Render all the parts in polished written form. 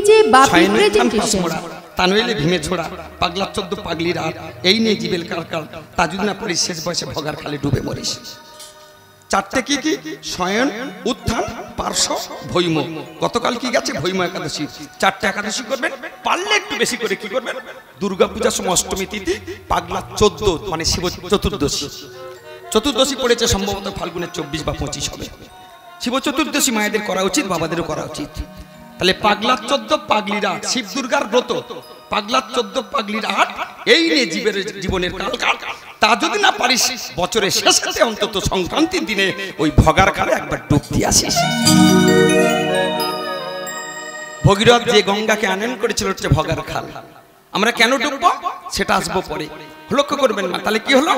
DJ বাপি presentation তানইলে ভীমে ছোড়া পাগলা 14 পাগলির আর এই নিয়ে জীবেল কালকাল তা যদি না পড়িস শেষ বয়সে ভগার খালে ডুবে মরিস। চারটে কি কি? শয়ন, উত্থান, পার্শ্ব, ভৈম। গতকাল কি গেছে? ভৈম একাদশী। চারটে একাদশী করবেন, পারলে একটু বেশি করে কি করবেন? দুর্গা পূজার সময় অষ্টমী তিথি পাগলা 14 মানে শিব চতুর্দশী। চতুর্দশী পড়েছে সম্ভবত ফাল্গুনের 24 বা 25 হবে। শিব চতুর্দশী মায়েদের করা উচিত, বাবাদেরও করা উচিত। তাহলে পাগলা 14 পাগলির 8 শিব দুর্গার ব্রত, পাগলা 14 পাগলির 8 এই নিয়ে জীবনের কাল কাল তা যদি না পারিস বছরের শেষে অন্তত সংক্রান্তির দিনে ওই ভগার কালে একবার ডুব দিয়ে আসিস। ভগীরথ যে গঙ্গাকে আনয়ন করেছিল হচ্ছে ভগার খাল। আমরা কেন ডুববো সেটা আসবো পরে, লক্ষ্য করবেন না। তাহলে কি হলো?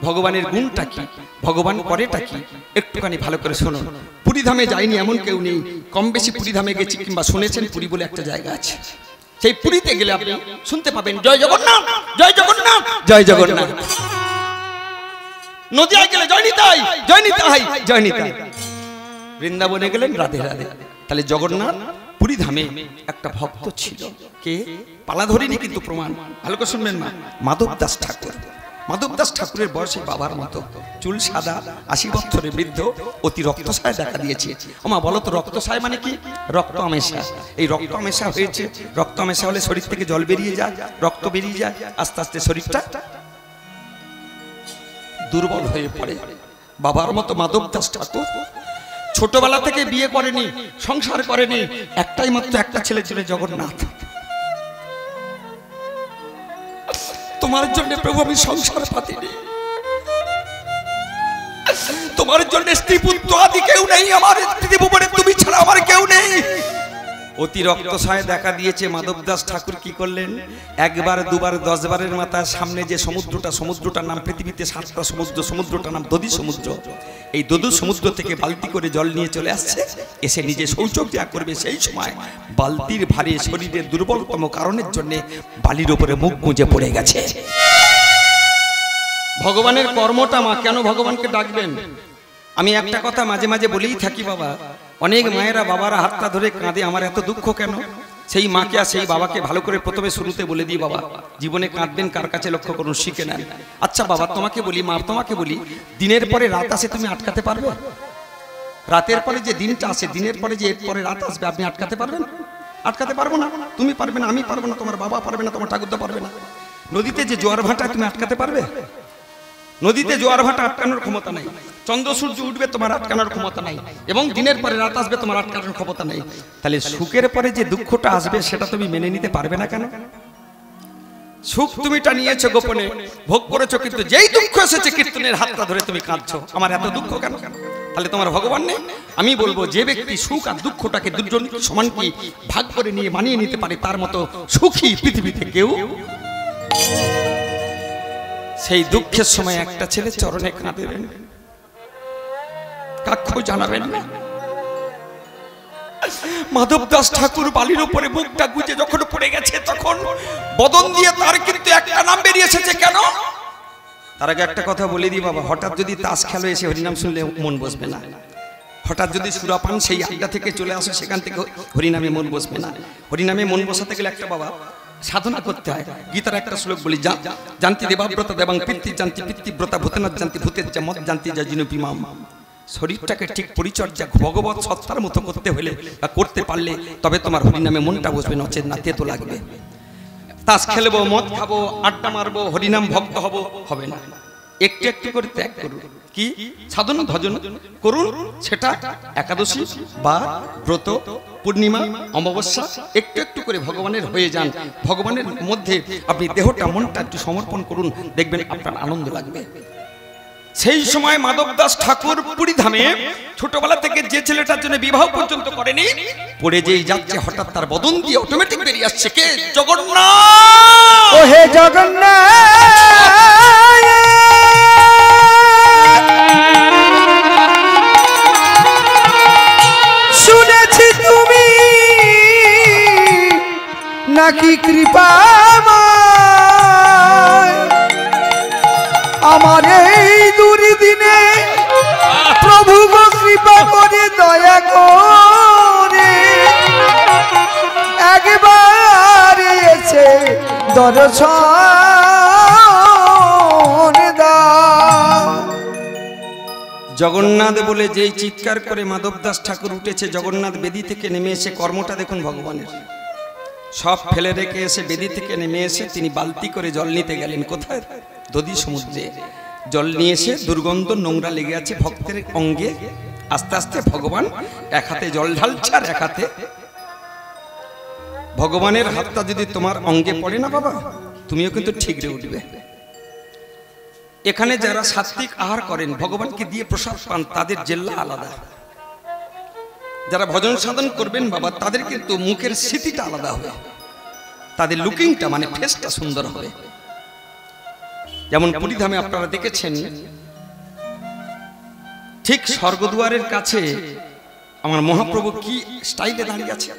ভগবানের গুণটা কি, ভগবান করেটা কি একটুখানি ভালো করে শুনুন। পুরীধামে যাইনি এমন কেউ নেই, কম বেশি পুরীধামে গেছি কিংবা শুনেছেন পুরী বলে একটা জায়গা আছে। সেই পুরীতে গেলে আপনি শুনতে পাবেন জয় জগন্নাথ, জয় জগন্নাথ, জয় জগন্নাথ। নদিয়ায় গেলে জয় নিতাই, জয় নিতাই, জয় নিতাই। বৃন্দাবনে গেলেন রাধে রাধে। তাহলে জগন্নাথ পুরীধামে একটা ভক্ত ছিল, কে? পালা ধরিনি কিন্তু প্রমাণ, ভালো করে শুনবেন না। মাধব দাস ঠাকুর। মাধব দাস ঠাকুরের বয়সে বাবার মতো, চুল সাদা, 80 বছরের বৃদ্ধ, অতি রক্তসায় দেখা দিয়েছে। ওমা বলো তো রক্তসায় মানে কি? রক্ত আমেশা। এই রক্ত আমেশা হয়েছে। রক্ত আমেশা হলে শরীর থেকে জল বেরিয়ে যায়, রক্ত বেরিয়ে যায়, আস্তে আস্তে শরীরটা দুর্বল হয়ে পড়ে। বাবার মতো মাধব দাস ঠাকুর ছোটবেলা থেকে বিয়ে করেনি, সংসার করেনি, একটাই মাত্র একটা ছেলে ছিল জগন্নাথ। তোমার জন্য প্রভু আমি সংসার পাতিনি, তোমার জন্য স্ত্রী পুত্র আদি কেউ নেই, আমার স্ত্রী ভুবনে তুমি ছাড়া আমার কেউ নেই। অতি রক্তসায় দেখা দিয়েছে। মাধব দাস ঠাকুর কি করলেন? একবার দুবার 10 বারের মাথায় সামনে যে সমুদ্রটা, সমুদ্রটার নাম পৃথিবীতে 7টা সমুদ্র, সমুদ্রটার নাম দধি সমুদ্র। এই দধি সমুদ্র থেকে বালতি করে জল নিয়ে চলে আসছে, এসে নিজে শৌচক্রিয়া করবে। সেই সময় বালতির ভারে শরীরের দুর্বলতম কারণের জন্য বালির উপরে মুখ গুঁজে পড়ে গেছে। ভগবানের কর্মটা মা, কেন ভগবানকে ডাকবেন? আমি একটা কথা মাঝে মাঝে বলেই থাকি, বাবা অনেক মায়েরা বাবারা হাতটা ধরে কাঁদে, আমার এত দুঃখ কেন? সেই মাকে আর সেই বাবাকে ভালো করে প্রথমে শুরুতে বলে দিই, বাবা জীবনে কাঁদবেন কার কাছে লক্ষ্য করুন, শিখে নেন। আচ্ছা বাবা তোমাকে বলি, মা তোমাকে বলি, দিনের পরে রাত আসে তুমি আটকাতে পারবে? রাতের পরে যে দিনটা আসে, দিনের পরে যে এরপরে রাত আসবে, আপনি আটকাতে পারবেন? আটকাতে পারবো না। তুমি পারবে না, আমি পারবো না, তোমার বাবা পারবে না, তোমার ঠাকুরদা পারবে না। নদীতে যে জোয়ার ভাটা তুমি আটকাতে পারবে? নদীতে জোয়ার ভাটা আটকানোর ক্ষমতা নাই। চন্দ্র সূর্য উঠবে, তোমার আটকানোর ক্ষমতা নাই। এবং দিনের পরে রাত আসবে, তোমার আটকানোর ক্ষমতা নাই। তাহলে সুখের পরে যে দুঃখটা আসবে সেটা তুমি মেনে নিতে পারবে না কেন? সুখ তুমিটা নিয়েছো গোপনে, ভোগ করেছো, কিন্তু যেই দুঃখ এসেছে কীর্তনের হাতটা ধরে তুমি কাঁদছো, আমার এত দুঃখ কেন? তাহলে তোমার ভগবান নেই? আমি বলবো যে ব্যক্তি সুখ আর দুঃখটাকে দুজন সমান কি ভাগ করে নিয়ে মানিয়ে নিতে পারে, তার মতো সুখী পৃথিবীতে কেউ। সেই দুঃখের সময় একটা ছেলে চরণে কাঁদেবেন, কাক্ষ জানাবেন না। মাধব দাস ঠাকুর বালির উপরে মুখটা গুজে যখন পড়ে গেছে, তখন বদন দিয়ে তার কিন্তু একটা নাম বেরিয়ে এসেছে। কেন? তার আগে একটা কথা বলে দিই বাবা, হঠাৎ যদি তাস খেলো এসে হরিনাম শুনলে মন বসবে না। হঠাৎ যদি সুরাপান সেই আড্ডা থেকে চলে আসে, সেখান থেকে হরিনামে মন বসবে না। হরিনামে মন বসাতে গেলে একটা বাবা সাধনা করতে হয়। গীতার একটা শ্লোক বলি, জানতি দেবাব্রত দেবাং পিতৃ জানতি পিতৃব্রতা ভূতেনাথ জানতি ভূতের যা মত জানতি যা জিনুপিমাম। শরীরটাকে ঠিক পরিচর্যা ভগবত সত্তার মতো করতে হলে বা করতে পারলে তবে তোমার হরিনামে মনটা বসবে, নচেত না তেতো লাগবে। তাস খেলবো, মদ খাবো, আড্ডা মারবো, হরিনাম ভক্ত হব, হবে না। একটু একটু করে ত্যাগ করুন। কি সাধন ভজন করুন, সেটা একাদশী বা ব্রত, পূর্ণিমা, অমাবস্যা, একটু একটু করে ভগবানের হয়ে যান। ভগবানের মধ্যে আপনি দেহটা মনটা একটু সমর্পণ করুন, দেখবেন আপনার আনন্দ লাগবে। সেই সময় মাধব দাস ঠাকুর পুরীধামে ছোটবেলা থেকে যে ছেলেটার জন্য বিবাহ পর্যন্ত করেনি, পড়ে যেই যাচ্ছে হঠাৎ তার বদন দিয়ে অটোমেটিক বেরিয়ে আসছে, কে? জগন্নাথ। ও হে জগন্নাথ, শুনেছি তুমি নাকি কৃপাময়, আমার এই দুর্দিনে প্রভু গো কৃপা করে দয়া করে এক দর্শন দাও। জগন্নাথ বলে যেই চিৎকার করে মাধব দাস ঠাকুর উঠেছে, জগন্নাথ বেদি থেকে নেমে এসে কর্মটা দেখুন ভগবানের, সব ফেলে রেখে এসে বেদি থেকে নেমে এসে তিনি বালতি করে জল নিতে গেলেন। কোথায়? দধি সমুদ্রে জল নিয়ে এসে দুর্গন্ধ নোংরা লেগে আছে ভক্তের অঙ্গে। আস্তে আস্তে ভগবান এক হাতে জল ঢালছে আর এক হাতে, ভগবানের হাতটা যদি তোমার অঙ্গে পড়ে না বাবা, তুমিও কিন্তু ঠিকরে উঠবে। এখানে যারা সাত্বিক আহার করেন, ভগবানকে দিয়ে প্রসাদ পান, তাদের জেল্লা আলাদা। যারা ভজন সাধন করবেন বাবা, তাদের কিন্তু মুখের স্মৃতিটা আলাদা হবে, তাদের লুকিংটা মানে ফেসটা সুন্দর হবে। যেমন পুরীধামে আপনারা দেখেছেন, ঠিক স্বর্গদুয়ারের কাছে আমার মহাপ্রভু কি স্টাইলে দাঁড়িয়ে আছে,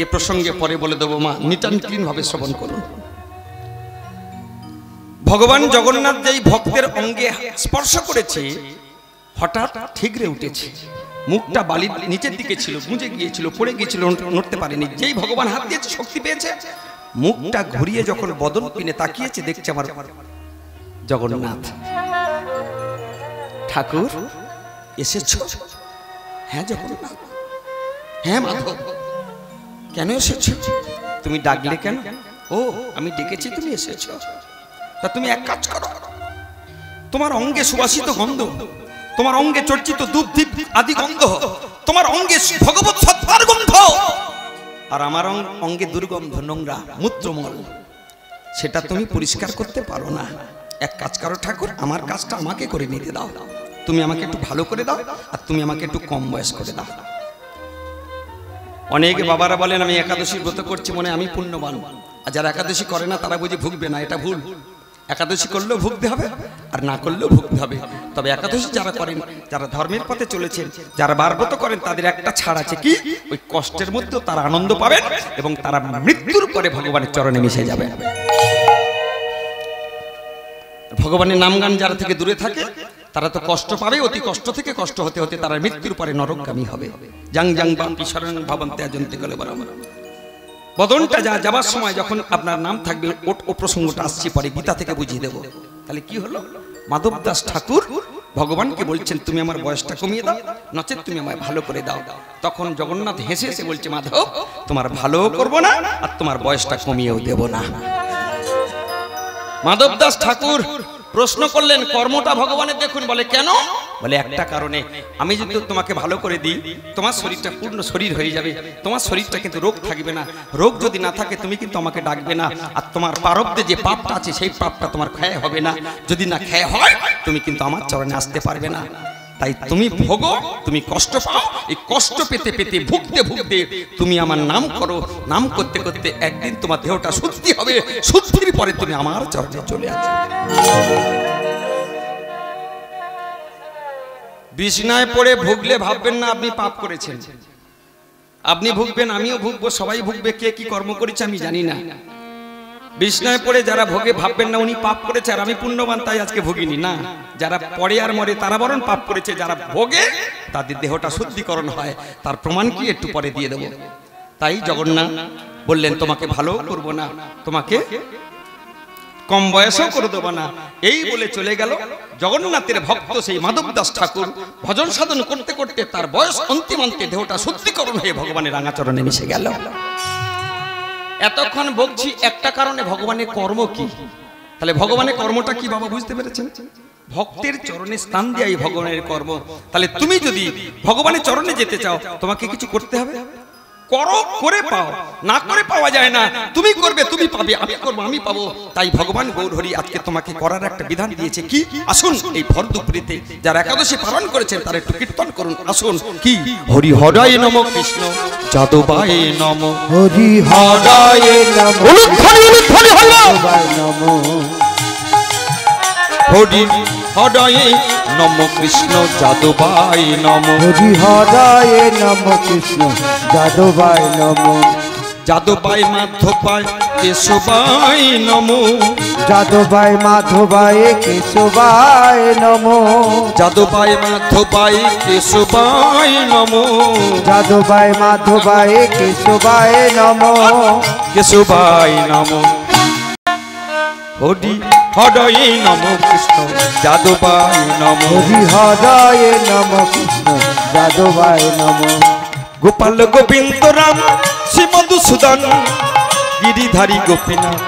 এ প্রসঙ্গে পরে বলে দেবো, মা নিট অ্যান্ড ক্লিন ভাবে শ্রবণ করুন। ভগবান জগন্নাথ যেই ভক্তের অঙ্গে স্পর্শ করেছে, হঠাৎ ঠিকরে উঠেছে, মুখটা বালির নিচের দিকে ছিল, গুঁজে গিয়েছিল, পড়ে গিয়েছিল, নড়তে পারেনি। যেই ভগবান হাত দিয়েছে, শক্তি পেয়েছে, মুখটা ঘুরিয়ে যখন বদন পিনে তাকিয়েছে, দেখছে আমার জগন্নাথ ঠাকুর এসেছ। হ্যাঁ জগন্নাথ, হ্যাঁ মাধব, কেন এসেছ? তুমি ডাকলে কেন? ও আমি ডেকেছি, তুমি এসেছ। তা তুমি এক কাজ করো, তোমার অঙ্গে সুবাসিত গন্ধ, তোমার অঙ্গে চর্চিত ধূপ দীপ আদি গন্ধ, তোমার অঙ্গে ভগবত সত্তার গন্ধ, আর আমার অঙ্গে দুর্গন্ধ নোংরা মূত্রমল, সেটা তুমি পরিষ্কার করতে পারো না। এক কাজ করো ঠাকুর, আমার কাজটা আমাকে করে নিতে দাও, তুমি আমাকে একটু ভালো করে দাও, আর তুমি আমাকে একটু কম বয়স করে দাও। অনেক বাবারা বলেন আমি একাদশীর ব্রত করছি মনে আমি পুণ্যবান, আর যারা একাদশী করে না তারা বুঝি ভুগবে না, এটা ভুল। একাদশী করলেও ভুগতে হবে, আর না করলেও ভুগতে হবে। তবে একাদশী যারা করেন, যারা ধর্মের পথে চলেছেন, যারা বারব্রত করেন, তাদের একটা ছাড় আছে, কি ওই কষ্টের মধ্যেও তারা আনন্দ পাবেন এবং তারা মৃত্যুর পরে ভগবানের চরণে মিশে যাবে। ভগবানের নামগান যারা থেকে দূরে থাকে, তারা তো কষ্ট পাবে, অতি কষ্ট থেকে কষ্ট হতে হতে তারা মৃত্যুর পরে নরকগামী হবে। জাং জাং বাপি শরণ ভবন্তে আজন্তে গেলে বরাবর বদনটা যাবার সময় যখন আপনার নাম থাকবে, ও প্রসঙ্গটা আসছে পরে, গীতা থেকে বুঝিয়ে দেবো। তাহলে কি হলো? মাধব দাস ঠাকুর ভগবানকে বলছেন তুমি আমার বয়সটা কমিয়ে দাও, নচেত তুমি আমায় ভালো করে দাও। তখন জগন্নাথ হেসে হেসে বলছে, মাধব তোমার ভালো করবো না, আর তোমার বয়সটা কমিয়েও দেব না। মাধব দাস ঠাকুর প্রশ্ন করলেন, কর্মটা ভগবানের দেখুন। বলে কেন? বলে একটা কারণে, আমি যদি তোমাকে ভালো করে দিই, তোমার শরীরটা পূর্ণ শরীর হয়ে যাবে, তোমার শরীরটা কিন্তু রোগ থাকবে না। রোগ যদি না থাকে তুমি কিন্তু আমাকে ডাকবে না, আর তোমার প্রারব্ধে যে পাপটা আছে সেই পাপটা তোমার ক্ষয় হবে না। যদি না ক্ষয় হয়, তুমি কিন্তু আমার চরণে আসতে পারবে না। তাই তুমি ভোগো, তুমি কষ্ট পাও, এই কষ্ট পেতে পেতে ভুগতে ভুগতে তুমি আমার নাম করো, নাম করতে করতে একদিন তোমার দেহটা শুদ্ধি হবে, শুদ্ধির পরে তুমি আমার চরণে চলে আসবে। বিছনায় পড়ে ভুগলে ভাববেন না আপনি পাপ করেছেন, আপনি ভুগবেন, আমিও ভুগবো, সবাই ভুগবে। কে কি কর্ম করেছে আমি জানি না। বিছনায় পড়ে যারা ভোগে ভাববেন না উনি পাপ করেছে আর আমি পুণ্যবান তাই আজকে ভুগিনি, না। যারা পড়ে আর মরে তারা বরং পাপ করেছে, যারা ভোগে তাদের দেহটা শুদ্ধিকরণ হয়। তার প্রমাণ কি একটু পরে দিয়ে দেব। তাই জগন্নাথ বললেন তোমাকে ভালো করব না, তোমাকে কম বয়সেও করে দেবো না। এই বলে চলে গেল জগন্নাথের ভক্ত সেই মাধব দাস ঠাকুর। ভজন সাধন করতে করতে তার বয়স অন্তিমান্তে দেহটা শুদ্ধিকরণ হয়ে ভগবানের রাঙাচরণে মিশে গেল। এতক্ষণ বলছি একটা কারণে, ভগবানের কর্ম কি। তাহলে ভগবানের কর্মটা কি বাবা বুঝতে পেরেছেন? ভক্তের চরণে স্থান দেয়াই ভগবানের কর্ম। তাহলে তুমি যদি ভগবানের চরণে যেতে চাও, তোমাকে কিছু করতে হবে। করো, করে পাও, না করে পাওয়া যায় না। তুমি করবে তুমি পাবে, আমি করবো আমি পাবো। তাই ভগবান গৌরহরি আজকে তোমাকে করার একটা বিধান দিয়েছে। কি? আসুন এই ভর দুপুরিতে যারা একাদশী পালন করেছেন তারা একটু কীর্তন করুন। আসুন। কি? হরি হরায় নম, কৃষ্ণ যাদবায় নম, হরি হরায় নম, হরি হরায় নম, কৃষ্ণ যাদবায় নম, হরি হরায় নম, কৃষ্ণ যাদবায় নম। যাদবাই মাধবাই কেশবাই নমো যাদবাই মাধবাই কেশবাই নমো যাদবাই মাধবাই কেশবাই নমো যাদবাই মাধবাই কেশবাই নমো কেশবাই নমো হরি হরয়ে নমো কৃষ্ণ যাদবাই নমো হরি হরায় নমো কৃষ্ণ যাদবাই নমো গোপাল গোবিন্দ রাম শ্রী মধুসূদন গিরিধারী গোপীনাথ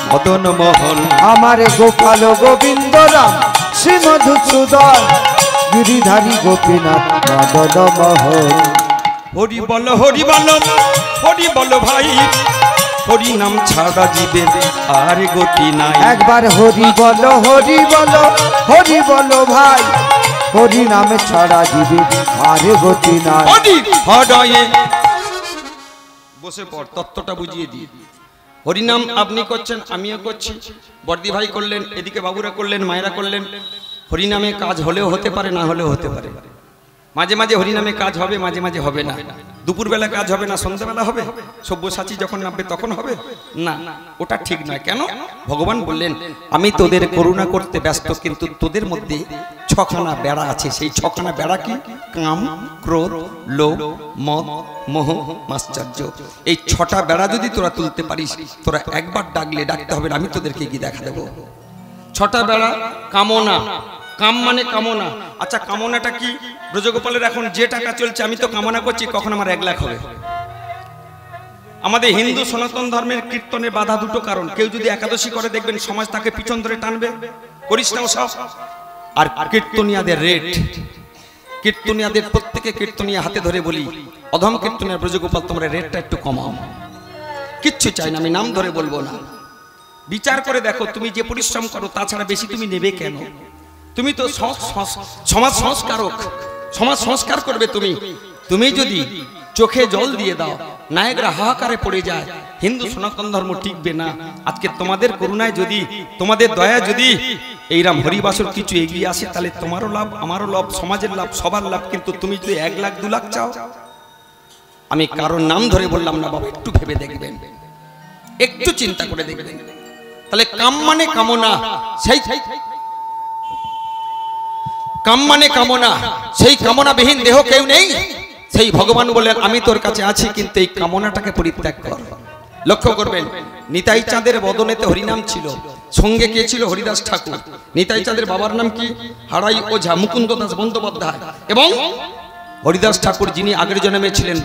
মদন মোহন আমার গোপাল গোবিন্দ রাম শ্রী মধুসূদন গিরিধারী গোপীনাথ মদন মোহন হরি বল হরি বল হরি বল ভাই হরি নাম ছাড়া জীবের আর গতি নাই একবার হরি বলো হরি বলো হরি বলো ভাই হরি নামে ছড়া দিবি আর গতি নাই হরি হরয়ে বসে পড় তত্ত্বটা বুঝিয়ে দিই হরিনাম আপনি করছেন আমিও করছি বর্দি ভাই করলেন এদিকে বাবুরা করলেন মায়েরা করলেন হরিনামে কাজ হলেও হতে পারে না হলেও হতে পারে মাঝে মাঝে হরিনামে কাজ হবে মাঝে মাঝে হবে না দুপুরবেলা কাজ হবে না সন্ধ্যাবেলা হবে সব্যসাচী যখন নামবে তখন হবে না ওটা ঠিক নয় কেন ভগবান বললেন আমি তোদের করুণা করতে ব্যস্ত কিন্তু তোদের মধ্যে ছখানা বেড়া আছে সেই ছখানা বেড়া কি কাম ক্রোধ লোভ মদ মোহ মাশ্চর্য এই ছটা বেড়া যদি তোরা তুলতে পারিস তোরা একবার ডাকলে ডাকতে হবে আমি তোদেরকে কি দেখা দেবো ছটা বেড়া কামনা কাম মানে কামনা আচ্ছা কামনাটা কি ব্রজগোপালের এখন যে টাকা চলছে আমি তো কামনা করছি কখন আমার 1 লাখ হবে আমাদের হিন্দু সনাতন ধর্মের কীর্তনের বাধা দুটো কারণ কেউ যদি একাদশী করে দেখবেন সমাজ তাকে পিছন ধরে টানবে করিস না সব আর কীর্তনিয়াদের রেট কীর্তনিয়াদের প্রত্যেকে কীর্তনিয়া হাতে ধরে বলি অধম কীর্তনের ব্রজগোপাল তোমরা রেটটা একটু কমাও কিচ্ছু চাই না আমি নাম ধরে বলবো না বিচার করে দেখো তুমি যে পরিশ্রম করো তাছাড়া বেশি তুমি নেবে কেন তুমি তো সমাজ সংস্কারক সমাজ সংস্কার করবে তুমি যদি চোখে জল দিয়ে দাও নায়করা হাহাকারে পড়ে যায় হিন্দু সনাতন ধর্ম টিকবে না আজকে তোমাদের করুণায় যদি তোমাদের দয়া যদি এইরাম হরিবাসর কিছু এগিয়ে আসে তাহলে তোমারও লাভ আমারও লাভ সমাজের লাভ সবার লাভ কিন্তু তুমি যদি 1 লাখ 2 লাখ চাও আমি কারোর নাম ধরে বললাম না বাবা একটু ভেবে দেখবেন একটু চিন্তা করে দেখবেন তাহলে কাম মানে কামনা সেই কাম মানে কামনা সেই কামনাবিহীন দেহ কেউ নেই সেই ভগবান বলেন আমি তোর কাছে আছি কিন্তু এই কামনাটাকে পরিত্যাগ কর লক্ষ্য করবেন নিতাই চাঁদের বদনেতে হরিনাম ছিল সঙ্গে কে ছিল হরিদাস ঠাকুর নিতাই চাঁদের বাবার নাম কি হারাই ওঝা মুকুন্দ দাস বন্দ্যোপাধ্যায় এবং হরিদাস ঠাকুর যিনি আগের জন্মে ছিলেন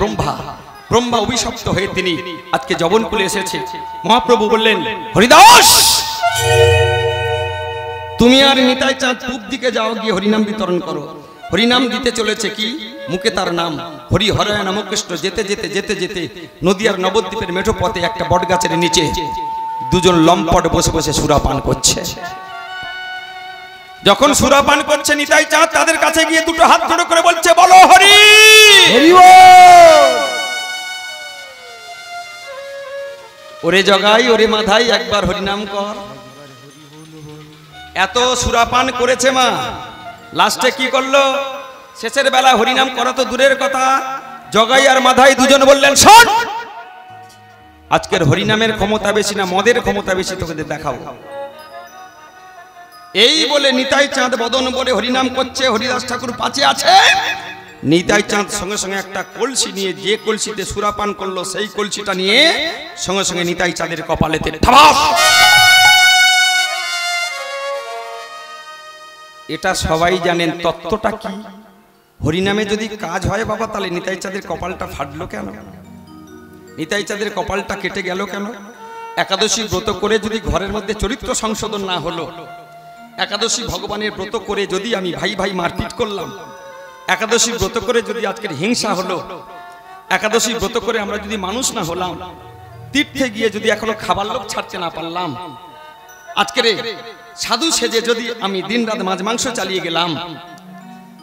ব্রহ্মা অভিশপ্ত হয়ে তিনি আজকে জবনকুলে এসেছে মহাপ্রভু বললেন হরিদাস তুমি আর নিতাই চাঁদ পূব দিকে যাও গিয়ে হরিনাম বিতরণ করো হরিনাম দিতে চলেছে কি মুখে তার নাম হরি হরয় নম কৃষ্ণ যেতে যেতে যেতে যেতে নদিয়ার নবদ্বীপের মেঠো পথে একটা বটগাছের নিচে দুজন লম্পট বসে বসে সুরাপান করছে যখন সুরাপান করছে নিতাই চাঁদ তাদের কাছে গিয়ে দুটো হাত জোড়ো করে বলছে বলো হরি হরি বল ওরে জগাই ওরে মাধাই একবার হরিনাম কর এত সুরাপান করেছে মা লাস্টে কি করলো শেষের বেলা হরিনাম করা তো দূরের কথা জগাই আর মাধাই দুজন বললেন শোন আজকের হরিনামের ক্ষমতা বেশি না মদের ক্ষমতা বেশি তোকে দেখাবো এই বলে নিতাই চাঁদ বদন বলে হরিনাম করছে হরিদাস ঠাকুর পাশে আছে নিতাই চাঁদ সঙ্গে সঙ্গে একটা কলসি নিয়ে যে কলসিতে সুরাপান করলো সেই কলসিটা নিয়ে সঙ্গে সঙ্গে নিতাই চাঁদের কপালেতে ঠাস এটা সবাই জানেন তত্ত্বটা কি হরিনামে যদি কাজ হয় বাবা তাহলে নিতাই চাঁদের কপালটা ফাটলো কেন নিতাই চাঁদের কপালটা কেটে গেল কেন একাদশী ব্রত করে যদি ঘরের মধ্যে চরিত্র সংশোধন না হলো একাদশী ভগবানের ব্রত করে যদি আমি ভাই ভাই মারপিট করলাম একাদশী ব্রত করে যদি আজকের হিংসা হলো একাদশী ব্রত করে আমরা যদি মানুষ না হলাম তীর্থে গিয়ে যদি এখনো খাবার লোক ছাড়তে না পারলাম আজকের সাধু সেজে যদি আমি দিন রাত মাছ মাংস চালিয়ে গেলাম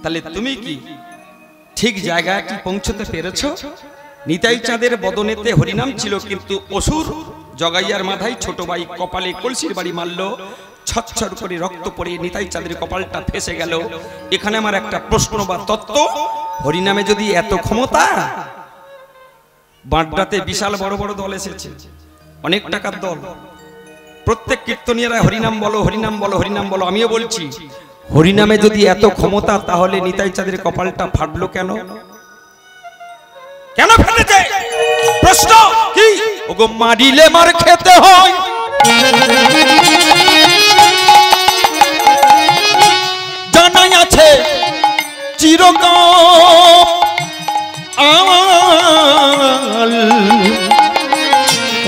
তাহলে তুমি কি ঠিক জায়গায় কি পৌঁছতে পেরেছো নিতাই চাঁদের বদনেতে হরিনাম ছিল কিন্তু অসুর জগাইয়ার মাথায় ছোট ভাই কপালে কলসির বাড়ি মারলো ছচ্ছর করে রক্ত পড়ে নিতাই চাঁদের কপালটা ফেসে গেল এখানে আমার একটা প্রশ্ন বা তত্ত্ব হরিনামে যদি এত ক্ষমতা বাড্ডাতে বিশাল বড় বড় দল এসেছে, অনেক টাকার দল। প্রত্যেক কীর্তনীয়রা হরিনাম বলো, হরিনাম বলো, হরিনাম বলো। আমিও বলছি, হরিনামে যদি এত ক্ষমতা, তাহলে নিতাই চাঁদের কপালটা ফাটলো কেন? কেন ফেলেছে? প্রশ্ন কি? ওগো মারিলে মার খেতে হয়, জানাই আছে চিরকাল।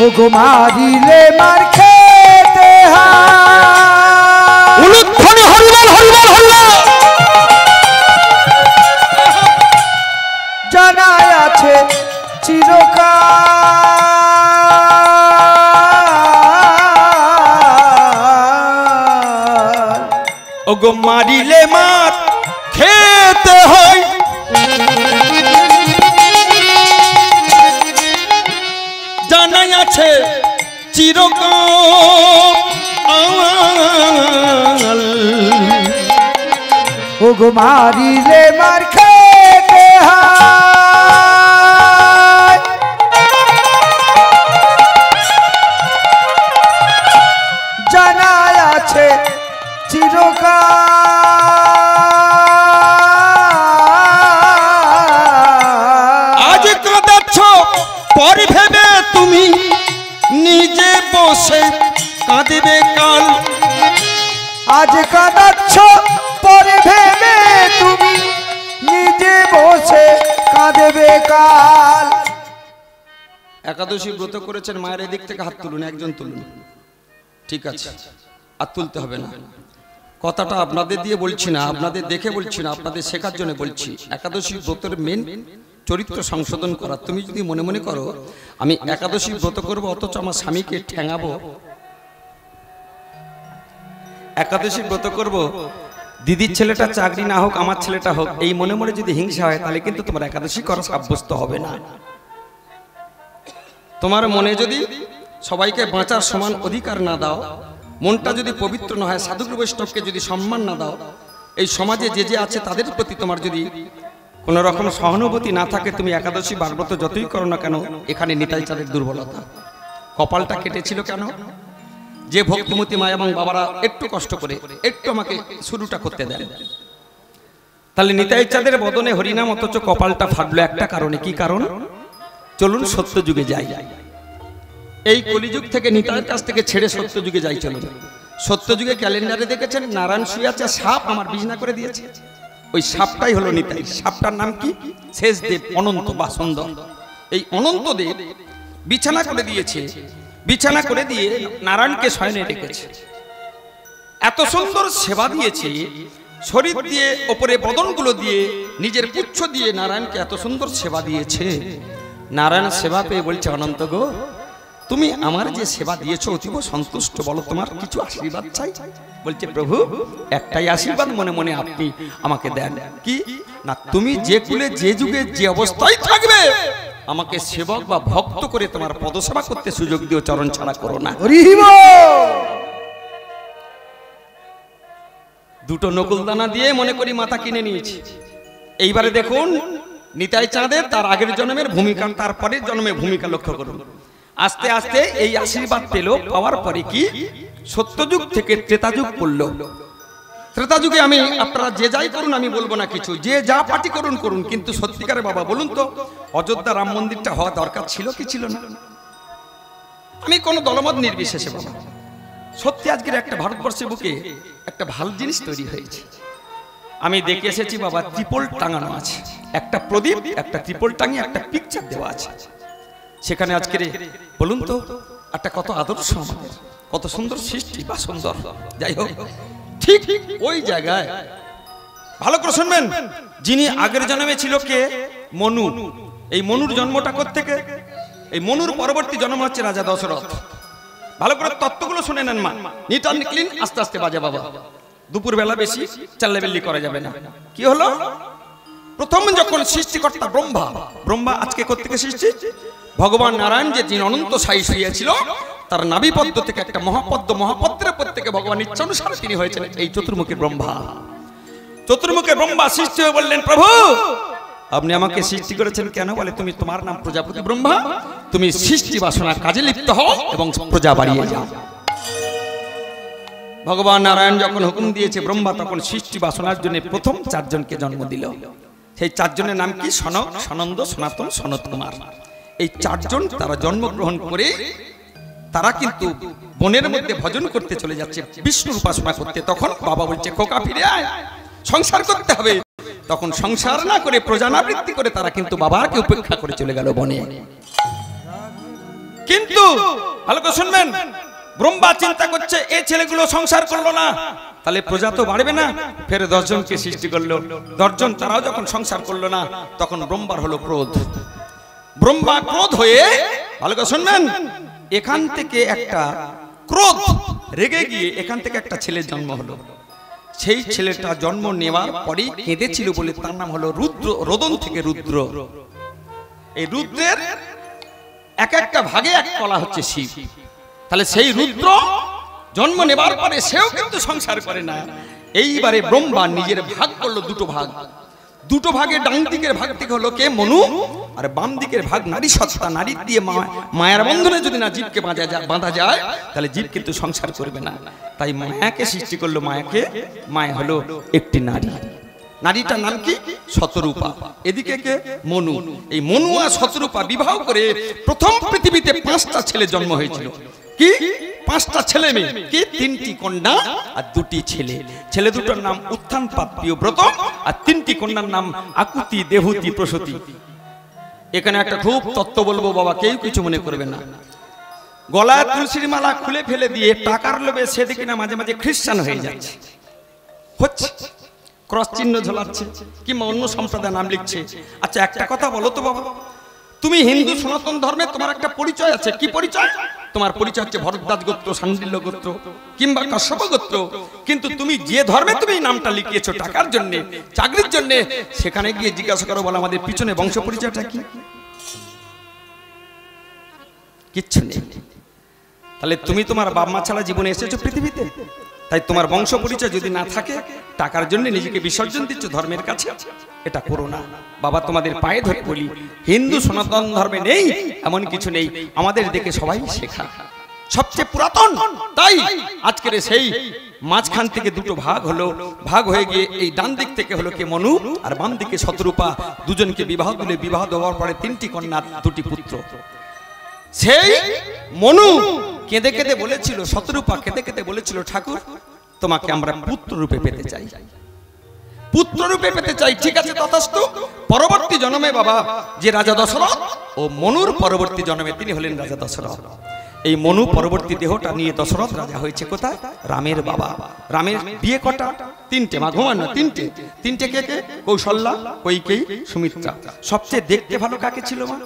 ওগো মারিলে মার খেতে হয়, উলুধ্বনি হরিবল হরিবল হরিবল। জানাই আছে চিরকাল। ওগো মারিলে মার খেতে হয়, জানাই আছে চিরকাল। ওগো মারিলে মার খেতে হয়, জানাই আছে চিরকাল। আজ কাঁদাচ্ছ পর ভেবে তুমি, নিজে বসে কাঁদিবে কাল। আজ কাঁদাচ্ছ পরে ভেবে তুমি, নিজে বসে কাঁদবে কাল। একাদশী ব্রত করেছেন, মায়ের এদিক থেকে হাত তুলুন, একজন তুলুন। ঠিক আছে, আর তুলতে হবে না। কথাটা আপনাদের দিয়ে বলছি না, আপনাদের দেখে বলছি না, আপনাদের শেখার জন্য বলছি। একাদশী ব্রতের মেন চরিত্র সংশোধন করা। তুমি যদি মনে মনে করো আমি একাদশী ব্রত করব, অথচ আমার স্বামীকে ঠ্যাঙাবো, একাদশী ব্রত করব, দিদির ছেলেটা চাকরি না হোক, আমার ছেলেটা হোক, এই মনে মনে যদি হিংসা হয়, তাহলে কিন্তু তোমার একাদশী করা সাব্যস্ত হবে না। তোমার মনে যদি সবাইকে বাঁচার সমান অধিকার না দাও, মনটা যদি পবিত্র না হয়, সাধুগুরু বৈষ্ণবকে যদি সম্মান না দাও, এই সমাজে যে যে আছে তাদের প্রতি তোমার যদি কোনো রকম সহানুভূতি না থাকে, তুমি একাদশী বারব্রত যতই করো না কেন, এখানে নিতাই চাঁদের দুর্বলতা। কপালটা কেটেছিল কেন? যে ভক্তিমতী মা এবং বাবারা একটু কষ্ট করে একটু আমাকে শুরুটা করতে দেন, তাহলে নিতাই চাঁদের বদনে হরিনাম, অথচ কপালটা ফাটলো একটা কারণে। কি কারণ? চলুন সত্য যুগে যাই। এই কলিযুগ থেকে নিতাইয়ের কাছ থেকে ছেড়ে সত্য যুগে যাই। চলুন সত্য যুগে ক্যালেন্ডারে দেখেছেন নারায়ণ শুয়ে আছে, সাপ আমার বিছনা করে দিয়েছে। ওই সাপটাই হলো নিতাই। সাপটার নাম কি? শেষদেব, অনন্ত বা সুন্দর। এই অনন্ত দেব বিছানা করে দিয়েছে, বিছানা করে দিয়ে নারায়ণকে শয়নে রেখেছে। এত সুন্দর সেবা দিয়েছে, শরীর দিয়ে ওপরে বদনগুলো দিয়ে নিজের পুচ্ছ দিয়ে নারায়ণকে এত সুন্দর সেবা দিয়েছে। নারায়ণ সেবা পেয়ে বলছে, অনন্ত গো, তুমি আমার যে সেবা দিয়েছো অতীব সন্তুষ্ট, বলো তোমার কিছু আশীর্বাদ চাই? বলছে, প্রভু একটাই আশীর্বাদ মনে মনে আপনি আমাকে দেন। কি না? তুমি যে কুলে যে যুগে যে অবস্থায় থাকবে, আমাকে সেবক বা ভক্ত করে তোমার পদসেবা করতে সুযোগ দিও, চরণ ছাড়া করো না। দুটো নকুলদানা দিয়ে মনে করি মাথা কিনে নিয়েছি। এইবারে দেখুন নিতাই চাঁদের তার আগের জন্মের ভূমিকা, তারপরের জন্মের ভূমিকা লক্ষ্য করুন। আস্তে আস্তে এই আশীর্বাদ পেল, পাওয়ার পরে কি সত্যযুগ থেকে ত্রেতাযুগ পড়ল। ত্রেতাযুগে আমি আপনারা যে যাই করুন, আমি বলবো না কিছু, যে যা পার্টি করুন করুন, কিন্তু সত্যিকারে বাবা বলুন তো, অযোধ্যা রাম মন্দিরটা হওয়া দরকার ছিল কি ছিল না? আমি কোনো দলমত নির্বিশেষে বাবা, সত্যি আজকের একটা ভারতবর্ষের বুকে একটা ভালো জিনিস তৈরি হয়েছে। আমি দেখে এসেছি বাবা, ত্রিপল টাঙানো আছে, একটা প্রদীপ, একটা ত্রিপল টাঙিয়ে একটা পিকচার দেওয়া আছে। সেখানে আজকের বলুন তো একটা কত আদর্শ, আমাদের কত সুন্দর সৃষ্টি বা সুন্দর। যাই হোক, ঠিক ওই জায়গায় ভালো করে শুনবেন, যিনি আগের জন্মে ছিল কে? মনু। এই মনুর জন্মটা কোত্থেকে? এই মনুর পরবর্তী জন্ম হচ্ছে রাজা দশরথ। ভালো করে তত্ত্বগুলো শুনে নেন মা, নিট অ্যান্ড ক্লিন, আস্তে আস্তে বাজে বাবা, দুপুর বেলা বেশি চাল্লাবেল্লি করা যাবে না। কি হলো? প্রথম যখন সৃষ্টিকর্তা ব্রহ্মা, ব্রহ্মা আজকে কোত্থেকে সৃষ্টি? ভগবান নারায়ণ যে যিনি অনন্ত সাই শুয়েছিল, তার নাভিপদ্ম থেকে একটা মহাপদ্ম, মহাপদ্মের প্রত্যেকে ভগবান ইচ্ছা অনুসারে তিনি হয়েছেন এই চতুর্মুখী ব্রহ্মা। চতুর্মুখী ব্রহ্মা সৃষ্টি হয়ে বললেন, প্রভু আপনি আমাকে সৃষ্টি করেছেন কেন? বলে তুমি, তোমার নাম প্রজাপতি ব্রহ্মা, তুমি সৃষ্টি বাসনার কাজে লিপ্ত হও এবং প্রজা বাড়িয়ে যাও। ভগবান নারায়ণ যখন হুকুম দিয়েছে ব্রহ্মা, তখন সৃষ্টি বাসনার জন্য প্রথম 4 জনকে জন্ম দিল। সেই 4 জনের নাম কি? সনক, সনন্দ, সনাতন, সনত কুমার। এই 4 জন তারা জন্মগ্রহণ করে তারা কিন্তু বনের মধ্যে ভজন করতে চলে যাচ্ছে, বিষ্ণুর উপাসনা করতে। তখন বাবা বলছে, খোকা ফিরে আয়, সংসার করতে হবে। তখন সংসার না করে, প্রজানাবৃত্তি করে তারা কিন্তু বাবাকে উপেক্ষা করে চলে গেল বনে। কিন্তু ভালো করে শুনবেন, ব্রহ্মা চিন্তা করছে এই ছেলেগুলো সংসার করলো না, তাহলে প্রজা তো বাড়বে না। ফের 10 জনকে সৃষ্টি করলো। 10 জন তারাও যখন সংসার করলো না, তখন ব্রহ্মার হলো ক্রোধ। ব্রহ্মা ক্রোধ হয়ে, ভালো করে শুনবেন, এখান থেকে একটা ক্রোধ রেগে গিয়ে এখান থেকে একটা ছেলের জন্ম হলো। সেই ছেলেটা জন্ম নেওয়ার পরেই কেঁদেছিল বলে তার নাম হলো রুদ্র। রোদন থেকে রুদ্র। এই রুদ্রের এক একটা ভাগে এক কলা হচ্ছে শিব। তাহলে সেই রুদ্র জন্ম নেবার পরে সেও কিন্তু সংসার করে না। এইবারে ব্রহ্মা নিজের ভাগ করলো 2টো ভাগ। 2টো ভাগে ডান দিকের ভাগ থেকে হলো কে? মনু। আর বাম দিকের ভাগ নারী সত্তা। নারী দিয়ে মায়ার বন্ধনে যদি না জীবকে বাঁধা যায়, তাহলে জীব কিন্তু সংসার করবে না। তাই মায়াকে সৃষ্টি করলো। মায়া হলো একটি নারী। নারীটার নাম কি? শতরূপা। এদিকে কে? মনু। এই মনু আর শতরূপা বিবাহ করে প্রথম পৃথিবীতে 5টা ছেলে জন্ম হয়েছিল। কি? 5টা ছেলে মেয়ে। কি? 3টি কন্যা আর 2টি ছেলে। ছেলে দুটোর নাম উত্থানপাদ, প্রিয়ব্রত, আর 3টি কন্যার নাম আকুতি, দেহুতি, প্রসূতি। এখানে একটা খুব তত্ত্ব বলবো বাবা, কেউ কিছু মনে করবে না। গলায় তুলসীর মালা খুলে ফেলে দিয়ে টাকার লোভে সেদিকে না মাঝে মাঝে খ্রিস্টান হয়ে যাচ্ছে, হচ্ছে ক্রস চিহ্ন ঝোলাচ্ছে, কিংবা অন্য সম্প্রদায় নাম লিখছে। আচ্ছা একটা কথা বলো তো বাবা, তুমি হিন্দু সনাতন ধর্মে তোমার একটা পরিচয় আছে। কি পরিচয়? তোমার পরিচয় হচ্ছে ভরদ্বাজ গোত্র, শাণ্ডিল্য গোত্র, কিংবা কাশ্যপ গোত্র। কিন্তু তুমি যে ধর্মে তুমি নামটা লিখিয়েছো টাকার জন্য, চাকরির জন্য, সেখানে গিয়ে জিজ্ঞাসা করো, বলো আমাদের পিছনে বংশ পরিচয়টা কি? কিচ্ছু নেই। তাহলে তুমি তোমার বাপ মা ছাড়া জীবনে এসেছো পৃথিবীতে। তাই তোমার বংশ পরিচয় যদি না থাকে, টাকার জন্য নিজেকে বিসর্জন দিচ্ছ ধর্মের কাছে, এটা করো না। বাবা তোমাদের পায়ে ধরে বলি, হিন্দু সনাতন ধর্মে নেই এমন কিছু নেই, আমাদের দেখে সবাই শেখা, সবচেয়ে পুরাতন। তাই আজকের সেই মাঝখান থেকে 2টো ভাগ হলো। ভাগ হয়ে গিয়ে এই ডান দিক থেকে হলো কে? মনু, আর বাম দিকে শতরূপা। 2 জনকে বিবাহ দিলে, বিবাহ দেওয়ার পরে 3টি কন্যা, 2টি পুত্র। সেই মনু কেঁদে কেঁদে বলেছিল, শতরূপা কেঁদে কেঁদে বলেছিল, ঠাকুর তোমাকে আমরা পুত্র রূপে পেতে চাই, পুত্র রূপে পেতে চাই। ঠিক আছে, তথাস্তু। পরবর্তী জন্মে বাবা যে রাজা দশরথ, ও মনুর পরবর্তী জন্মে তিনি হলেন রাজা দশরথ। এই মনু পরবর্তী দেহটা নিয়ে দশরথ রাজা হয়েছে কোথায়? রামের বাবা। রামের বিয়ে কটা? 3টে। মা ঘুমান না, 3টে। 3টে কে কে? কৌশল্যা, কৈকেয়ী, সুমিত্রা। সবচেয়ে দেখতে ভালো কাকে ছিল মা?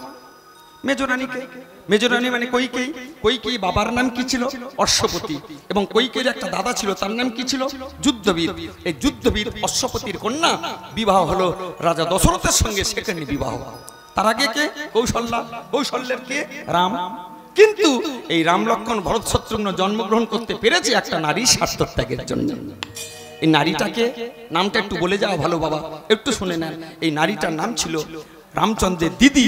মেজরানীকে। মেজরানী মানে কৈকেয়ী। কৈকেয়ী বাবার নাম কি ছিল? অশ্বপতি। এবং কৈকেয়ীর একটা দাদা ছিল, তার নাম কি ছিল? যুদ্ধবীর। এই যুদ্ধবীর অশ্বপতির কন্যা বিবাহ হলো রাজা দশরথের সঙ্গে, সেখানে বিবাহ। তার আগে কে? কৌশল্যা। কৌশল্যের কে? রাম। কিন্তু এই রাম লক্ষ্মণ ভরত শত্রুঘ্ন জন্মগ্রহণ করতে পেরেছে একটা নারী স্বার্থত্যাগের জন্য। এই নারীটাকে নামটা একটু বলে যাও ভালো বাবা, একটু শুনে নেন। এই নারীটার নাম ছিল রামচন্দ্রের দিদি,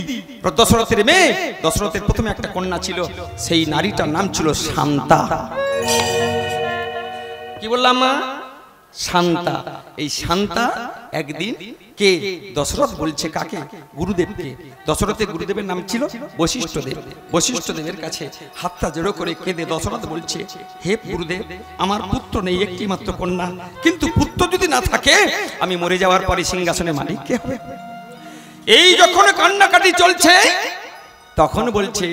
দশরথের মেয়ে। দশরথের প্রথমে একটা কন্যা ছিল, সেই নারীটার নাম ছিল শান্তা। কি বললাম মা? শান্তা। এই শান্তা একদিন কে? দশরথ বলছে কাকে? গুরুদেবকে। দশরথের গুরুদেবের নাম ছিল বশিষ্ঠদেব। বশিষ্ঠদেবের কাছে হাতটা জড়ো করে কেঁদে দশরথ বলছে, হে গুরুদেব, আমার পুত্র নেই, একটি মাত্র কন্যা। কিন্তু পুত্র যদি না থাকে, আমি মরে যাওয়ার পরে সিংহাসনে মালিক কে হবে? এই যখন কান্নাকাটি চলছে, তখন বলছে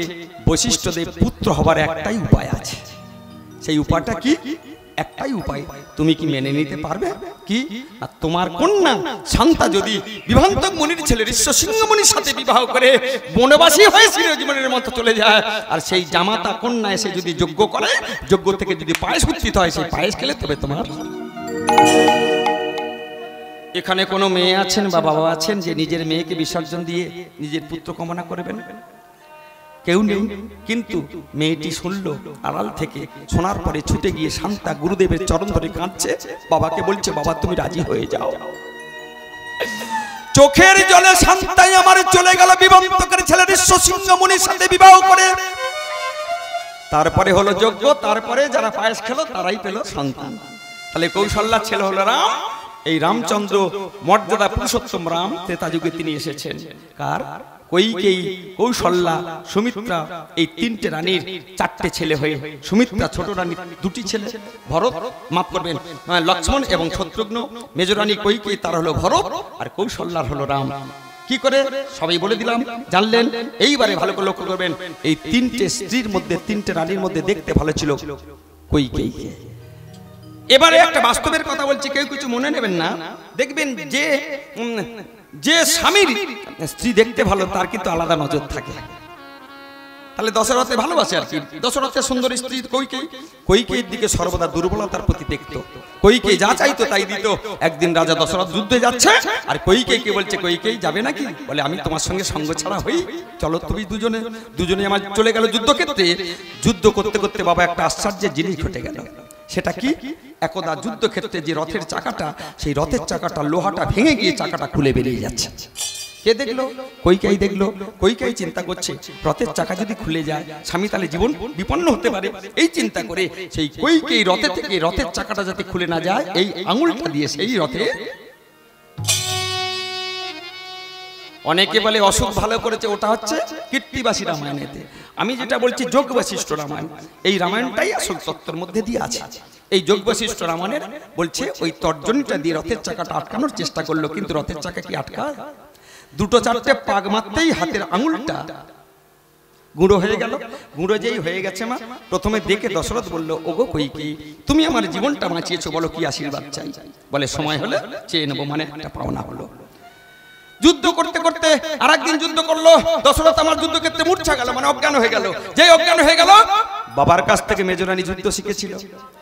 বশিষ্ঠদেব, পুত্র হবার একটাই উপায় আছে। সেই উপায়টা কি? একটাই উপায়, তুমি কি মেনে নিতে পারবে? কি? আর তোমার কন্যা শান্তা যদি বিভান্তক মুনির ছেলে ঋষ্যসিংহ মুনির সাথে বিবাহ করে বনবাসী হয়ে চিরজীবনের মতো চলে যায়, আর সেই জামাতা কন্যা এসে যদি যজ্ঞ করে, যজ্ঞ থেকে যদি পায়েস উত্থিত হয়, সেই পায়েস খেলে তবে তোমার। এখানে কোনো মেয়ে আছেন বা বাবা আছেন যে নিজের মেয়েকে বিসর্জন দিয়ে নিজের পুত্র কামনা করবেন? কেউ নেই। কিন্তু মেয়েটি শুনল আড়াল থেকে, শোনার পরে ছুটে গিয়ে শান্তা গুরুদেবের চরণ ধরে কাঁদছে, বাবাকে বলছে, বাবা তুমি রাজি হয়ে যাও। চোখের জলে শান্তাই আমার চলে গেল বিবন্তকের ছেলে ঋষ্যসিংহ মুনির সাথে বিবাহ করে। তারপরে হলো যজ্ঞ, তারপরে যারা পায়েস খেলো তারাই পেল সন্তান। তাহলে কৌশল্যার ছেলে হলো রাম। এই রামচন্দ্র মর্যাদা পুরুষোত্তম রাম ত্রেতা যুগে তিনি এসেছেন। কার? কৈকেয়ী, কৌশল্যা, সুমিত্রা, এই তিনটে রানীর চারটে ছেলে হয়ে সুমিত্রা ছোট রানী দুটি ছেলে, ভরত, মাফ করবেন, লক্ষ্মণ এবং শত্রুঘ্ন। মেজ রানী কৈকেয়ী, তার হলো ভরত, আর কৌশল্যার হলো রাম। কি করে সবাই বলে দিলাম, জানলেন। এইবারে ভালো করে লক্ষ্য করবেন, এই তিনটে স্ত্রীর মধ্যে, তিনটে রানীর মধ্যে দেখতে ভালো ছিল কৈকেয়ী। এবারে একটা বাস্তবের কথা বলছি, কেউ কিছু মনে নেবেন না। দেখবেন যে স্বামীর স্ত্রী দেখতে ভালো তার কিন্তু আলাদা নজর থাকে। তাহলে দশরথে ভালোবাসে আর কি। দশরথের সুন্দর স্ত্রী কৈকেয়ী, কৈকেয়ীর দিকে সর্বদা দুর্বলতার প্রতি দেখত। কৈকেয়ী যা চাইতো তাই দিত। একদিন রাজা দশরথ যুদ্ধে যাচ্ছে, আর কৈকেয়ীকে বলছে, কৈকেয়ী যাবে নাকি? বলে, আমি তোমার সঙ্গে সঙ্গ ছাড়া হই, চলো তুমি দুজনে আমার চলে গেল যুদ্ধক্ষেত্রে। যুদ্ধ করতে করতে বাবা একটা আশ্চর্যের জিনিস ঘটে গেল। সেটা কি? একদা যুদ্ধক্ষেত্রে যে রথের চাকাটা, সেই রথের চাকাটা লোহাটা ভেঙে গিয়ে চাকাটা খুলে বেরিয়ে যাচ্ছে। কে দেখলো? কৈকেয়ী দেখলো। কৈকেয়ী চিন্তা করছে, রথের চাকা যদি খুলে যায় স্বামী তাহলে জীবন বিপন্ন হতে পারে। এই চিন্তা করে সেই কৈকেয়ী রথে থেকে রথের চাকাটা যাতে খুলে না যায়, এই আঙুলটা দিয়ে সেই রথে, অনেকে বলে অসুখ ভালো করেছে, ওটা হচ্ছে কীর্তিবাসী রামায়ণেতে। আমি যেটা বলছি যোগ বশিষ্ঠ রামায়ণ, এই রামায়ণটাই আসল তত্ত্বের মধ্যে দিয়ে আছে। এই যোগ বশিষ্ঠ রামায়ণের বলছে ওই তর্জনীটা দিয়ে রথের চাকাটা আটকানোর চেষ্টা করলো, কিন্তু রথের চাকা কি আটকায়? দুটো চারটে পাক মারতেই হাতের আঙুলটা গুঁড়ো হয়ে গেল। গুঁড়ো যেই হয়ে গেছে মা, প্রথমে দেখে দশরথ বলল, ওগো কৈকেয়ী, তুমি আমার জীবনটা বাঁচিয়েছো, বলো কি আশীর্বাদ চাই? বলে, সময় হলে চেয়ে নেবো, মানে একটা পাওনা হলো। যুদ্ধ করতে করতে আর একদিন যুদ্ধ করলো দশরথ, আমার যুদ্ধক্ষেত্রে মূর্ছা গেল, মানে অজ্ঞান হয়ে গেল। যেই অজ্ঞান হয়ে গেল, বাবার কাছ থেকে মেজরানী যুদ্ধ শিখেছিল।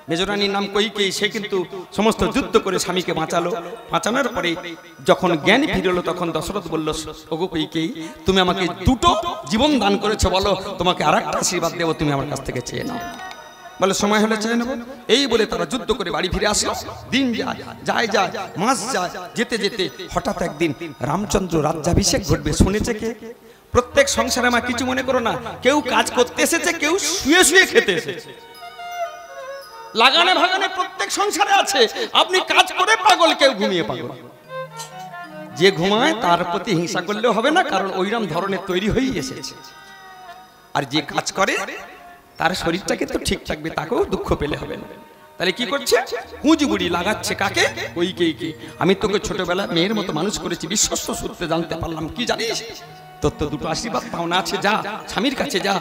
মেজরানীর নাম কৈকেয়ী, সে কিন্তু সমস্ত যুদ্ধ করে স্বামীকে বাঁচালো। বাঁচানোর পরে যখন জ্ঞান ফিরলো, তখন দশরথ বলল, ওগো কৈকেয়ী, তুমি আমাকে দুটো জীবন দান করেছো, বলো তোমাকে আর একটা আশীর্বাদ দেবো, তুমি আমার কাছ থেকে চেয়ে নাও। বলে, সময় হলে চেয়ে নেবো। এই বলে তারা যুদ্ধ করে বাড়ি ফিরে আসলো। দিন যায়, মাস যায়, যেতে যেতে হঠাৎ একদিন রামচন্দ্র রাজ্যাভিষেক ঘটবে। শুনেছে কে? প্রত্যেক সংসারে মা কিছু মনে করো না, কেউ কাজ করতে এসেছে, কেউ শুয়ে শুয়ে খেতে এসেছে। লাগানে ভাগানে প্রত্যেক সংসারে আছে। আপনি কাজ করে পাগল, কেউ ঘুমিয়ে পাগল। যে ঘুমায় তার প্রতি হিংসা করলেও হবে না, কারণ ওইরকম ধরনের তৈরি হয়েই এসেছে। আর যে কাজ করে তার শরীরটাকে তো ঠিক থাকবে, তাকেও দুঃখ পেলে হবে না। তাহলে কি করছে? হুঁজবুড়ি লাগাচ্ছে কাকে? কৈকেয়ীকে। আমি তোকে ছোটবেলা মেয়ের মতো মানুষ করেছি, বিশ্বস্ত সূত্রে জানতে পারলাম, কি জানিস, তোর তো দুটো আশীর্বাদ পাওনা আছে, যা স্বামীর কাছে যা,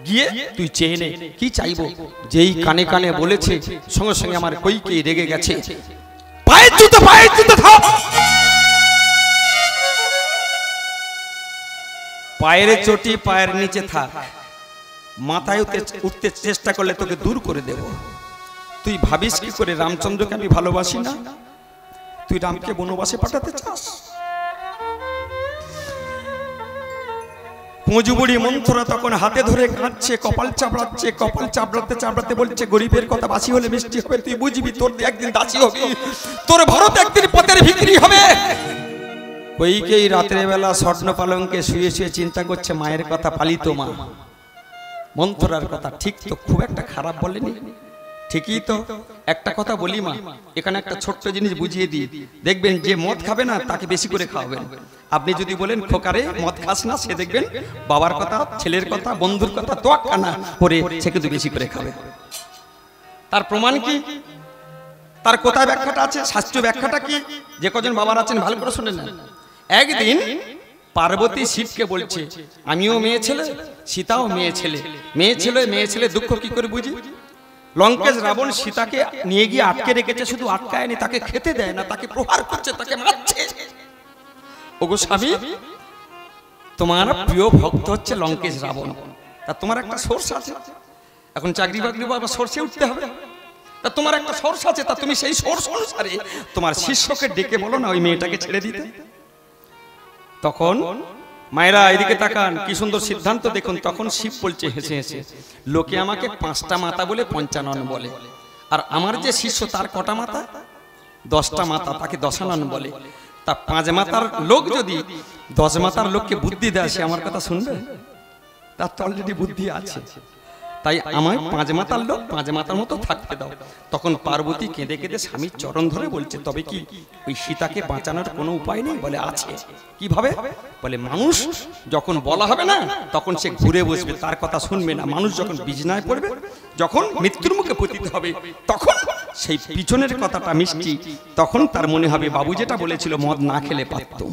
গিয়ে তুই চেয়ে নে কি চাইবো। যেই কানে কানে বলেছে, সঙ্গে সঙ্গে আমার কৈকেয়ী রেগে গেছে। পায়ের জুতো থাক, পায়ের চটি পায়ের নিচে থাক, মাথায় উঠতে চেষ্টা করলে তোকে দূর করে দেব। তুই ভাবিস কি করে রামচন্দ্রকে আমি ভালোবাসি না? তুই রামকে বনবাসে পাঠাতে চাস? পঁজুবুড়ি মন্থরা তখন হাতে ধরে কাঁদছে, কপাল চাপড়াচ্ছে। কপাল চাপড়াতে চাপড়াতে বলছে, গরিবের কথা বাসি হলে মিষ্টি হবে, তুই বুঝবি, তোর একদিন দাসী হবে, তোর ভরত একদিন পথের ভিখারি হবে। কৈকেয়ী রাতের বেলা স্বর্ণ পালঙ্কে শুয়ে শুয়ে চিন্তা করছে মায়ের কথা, পালিত মা। মন্থরার কথা ঠিক তো, খুব একটা খারাপ বলেনি, ঠিকই তো। একটা কথা বলি মা, এখানে একটা ছোট্ট জিনিস বুঝিয়ে দিই। দেখবেন যে মদ খাবে না তাকে বেশি করে খাওয়াবেন। আপনি যদি বলেন খোকারে মদ খাস না, সে দেখবেন বাবার কথা, ছেলের কথা, বন্ধুর কথা তোয়াক্কা না করে সে কিন্তু বেশি করে খাবে। তার প্রমাণ কি? তার কোথায় ব্যাখ্যাটা আছে, শাস্ত্রীয় ব্যাখ্যাটা কি? যে কজন বাবার আছেন ভালো করে শুনে নেন। একদিন পার্বতী শিবকে বলছে, আমিও মেয়ে ছেলে, সীতাও মেয়ে ছেলে। মেয়ে ছেলে দুঃখ কি করে বুঝি? লঙ্কেশ রাবণ সীতাকে নিয়ে গিয়ে আটকে রেখেছে, শুধু আটকায়নি, তাকে খেতে দেয় না, তাকে প্রহার করছে, তাকে মারছে। ওগো স্বামী, তোমার প্রিয় ভক্ত হচ্ছে লঙ্কেশ রাবণ, তা তোমার একটা সোর্স আছে। এখন চাকরি বাকরি বা সোর্সে উঠতে হবে, তা তোমার একটা সোর্স আছে, তা তুমি সেই সোর্স অনুসারে তোমার শিষ্যকে ডেকে বলো না ওই মেয়েটাকে ছেড়ে দিতে। তখন মায়েরা এদিকে তাকান, কি সুন্দর সিদ্ধান্ত দেখুন। তখন শিব বলছে হেসে হেসে, লোকে আমাকে 5টা মাথা বলে 55 বলে, আর আমার যে শিষ্য তার কটা মাথা? 10টা মাথা, তাকে দশানন বলে। তা 5 মাথার লোক যদি 10 মাথার লোককে বুদ্ধি দেয়, সে আমার কথা শুনবে? তার তো অলরেডি বুদ্ধি আছে। তাই আমায় 5 মাথার লোক 5 মাথার মতো থাকতে দাও। তখন পার্বতী কেঁদে কেঁদে স্বামীর চরণ ধরে বলছে, তবে কি ওই সীতাকে বাঁচানোর কোনো উপায় নেই? বলে আছে। কিভাবে? বলে মানুষ যখন বলা হবে না, তখন সে ঘুরে বসবে, তার কথা শুনবে না। মানুষ যখন বিছানায় পড়বে, যখন মৃত্যুর মুখে পতিত হবে, তখন সেই পিছনের কথাটা মিষ্টি, তখন তার মনে হবে বাবু যেটা বলেছিল মদ না খেলে পারতাম।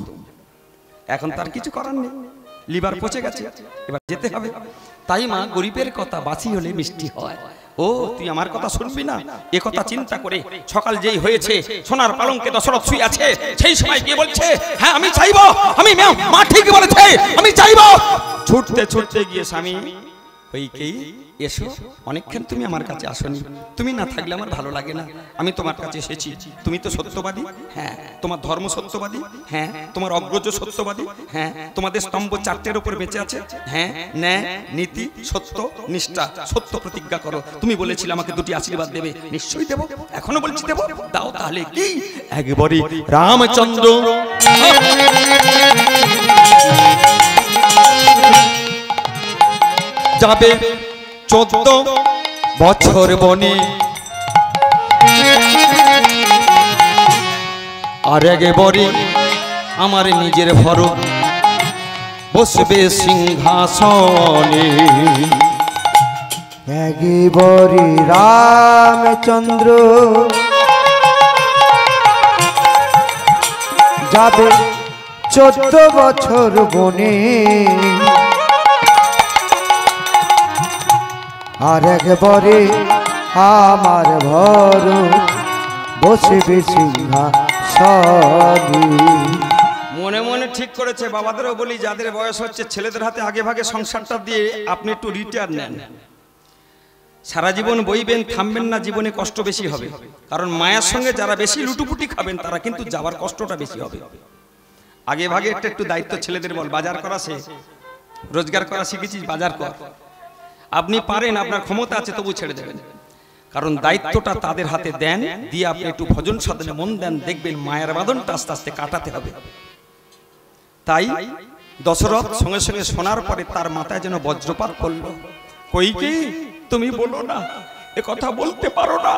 এখন তার কিছু করার নেই, লিভার পচে গেছে, এবার যেতে হবে। তাই মা, গরিবের কথা বাসি হলে মিষ্টি হয়। ও তুই আমার কথা শুনবি না, এ কথা চিন্তা করে সকাল যেই হয়েছে, সোনার পালঙ্কে দশরথ শুয়ে আছে, সেই সময় গিয়ে বলছে, হ্যাঁ আমি চাইবো, আমি মা ঠিক বলেছে, আমি চাইবো। ছুটতে ছুটতে গিয়ে স্বামী কইকেয়ী, এসো, অনেকক্ষণ তুমি আমার কাছে আসনি, তুমি না থাকলে আমার ভালো লাগে না, আমি তোমার কাছে এসেছি। তুমি তো সত্যবাদী, হ্যাঁ। তোমার ধর্ম সত্যবাদী, হ্যাঁ। তোমার অগ্রজ সত্যবাদী, হ্যাঁ। তোমাদের স্তম্ভ 4টের উপর বেঁচে আছে, হ্যাঁ। ন্যায়, নীতি, সত্য, নিষ্ঠা, সত্য প্রতিজ্ঞা করো। তুমি বলেছিলে আমাকে 2টি আশীর্বাদ দেবে, নিশ্চয়ই দেবো, এখনো বলছি দেবো, দাও। তাহলে কি? একবারই রামচন্দ্র যাবে 14 বছর বনে, আর একবারে আমার নিজের ভর বসবে সিংহাসনে। একবারে রামচন্দ্র যাবে 14 বছর বনে, আর একবারে আমার ভর বসবে সিংহাসনে। মনে মনে ঠিক করেছে। বাবাদেরও বলি, যাদের বয়স হচ্ছে, ছেলেদের হাতে আগে ভাগে সংসারটা দিয়ে আপনি একটু রিটায়ার নেন। সারা জীবন বইবেন, থামবেন না, জীবনে কষ্ট বেশি হবে। কারণ মায়ের সঙ্গে যারা বেশি লুটুপুটি খাবেন, তারা কিন্তু যাবার কষ্টটা বেশি হবে। আগে ভাগে একটু দায়িত্ব ছেলেদের বল, বাজার করা সে, রোজগার করা শিখেছিস, বাজার কর। আপনি পারেন, আপনার ক্ষমতা আছে, তবু ছেড়ে দেবেন। কারণ দায়িত্বটা তাদের হাতে দেন, দিয়ে আপনি একটু ভজন সাধনে মন দেন, দেখবেন মায়ের বাঁধনটা আস্তে আস্তে কাটাতে হবে। তাই দশরথ সঙ্গে সঙ্গে শোনার পরে তার মাথায় যেন বজ্রপাত পড়ল। কইকেয়ী, তুমি বলো না, এ কথা বলতে পারো না,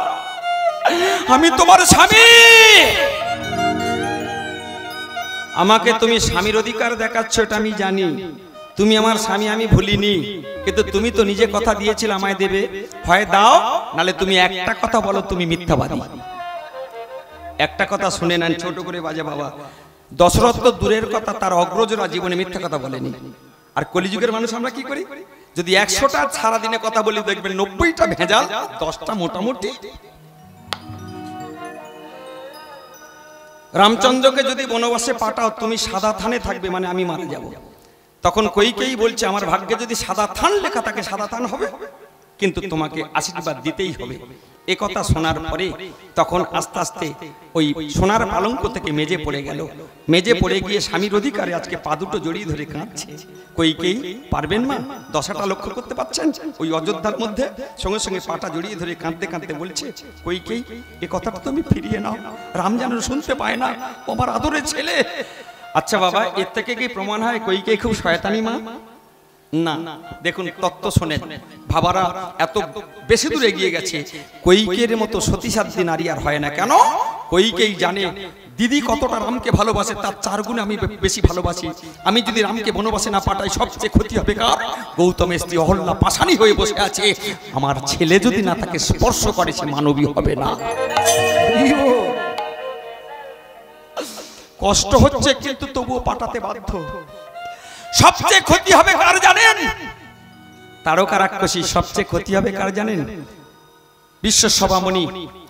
আমি তোমার স্বামী। আমাকে তুমি স্বামীর অধিকার দেখাচ্ছ, এটা আমি জানি। তুমি আমার স্বামী, আমি ভুলিনি, কিন্তু তুমি তো নিজে কথা দিয়েছিলে আমায় দেবে। হয় দাও, নালে তুমি একটা কথা বলো, তুমি মিথ্যাবাদী। একটা কথা শুনে নেন, ছোট করে বাজে বাবা। দশরথ তো দূরের কথা, তার অগ্রজরা জীবনে মিথ্যা কথা বলেনি। আর কলিযুগের মানুষ আমরা কি করি? যদি 100টা সারাদিনে কথা বলি, দেখবেন 90টা ভেজাল, 10টা মোটামুটি। রামচন্দ্রকে যদি বনবাসে পাঠাও, তুমি সাদা থানে থাকবে, মানে আমি মারা যাব। তখন কইকেয়ী বলছে, আমার ভাগ্যে যদি সাদা থান লেখা থাকে, সাদা থান হবে, কিন্তু তোমাকে আশীর্বাদ দিতেই হবে। এ কথা শোনার পরে তখন আস্তে আস্তে ওই সোনার পালঙ্ক থেকে মেজে পড়ে গেল। মেজে পড়ে গিয়ে স্বামীর অধিকারে আজকে পা দুটো জড়িয়ে ধরে কাঁদছে। কইকেয়ী, পারবেন মা? দশাটা লক্ষ্য করতে পারছেন? ওই অযোধ্যার মধ্যে সঙ্গে সঙ্গে পাটা জড়িয়ে ধরে কাঁদতে কাঁদতে বলছে, কইকেয়ী, এ কথাটা তুমি ফিরিয়ে নাও, রাম যেন শুনতে পায় না, ও আমার আদরের ছেলে। আচ্ছা বাবা, এর থেকে কি প্রমাণ হয় কইকেয়ী খুব শয়তানি মা? না, দেখুন তত্ত্ব শোনেন। বাবারা এত বেশি দূর এগিয়ে গেছে। কইকেয়ীর মতো সতীসাধ্যী নারী আর হয় না। কেন? কইকেয়ী জানে দিদি কতটা রামকে ভালোবাসে, তার 4 গুণ আমি বেশি ভালোবাসি। আমি যদি রামকে বনবাসে না পাঠাই, সবচেয়ে ক্ষতি হবে কার? গৌতমের স্ত্রী অহল্যা পাশানি হয়ে বসে আছে। আমার ছেলে যদি না তাকে স্পর্শ করে, সে মানবী হবে না। কষ্ট হচ্ছে, কিন্তু তবুও পাঠাতে বাধ্য। সবচেয়ে ক্ষতি হবে কার জানেন? তারকা রাক্ষসী। সবচেয়ে ক্ষতি হবে কার জানেন? বিশ্ব সভামণি।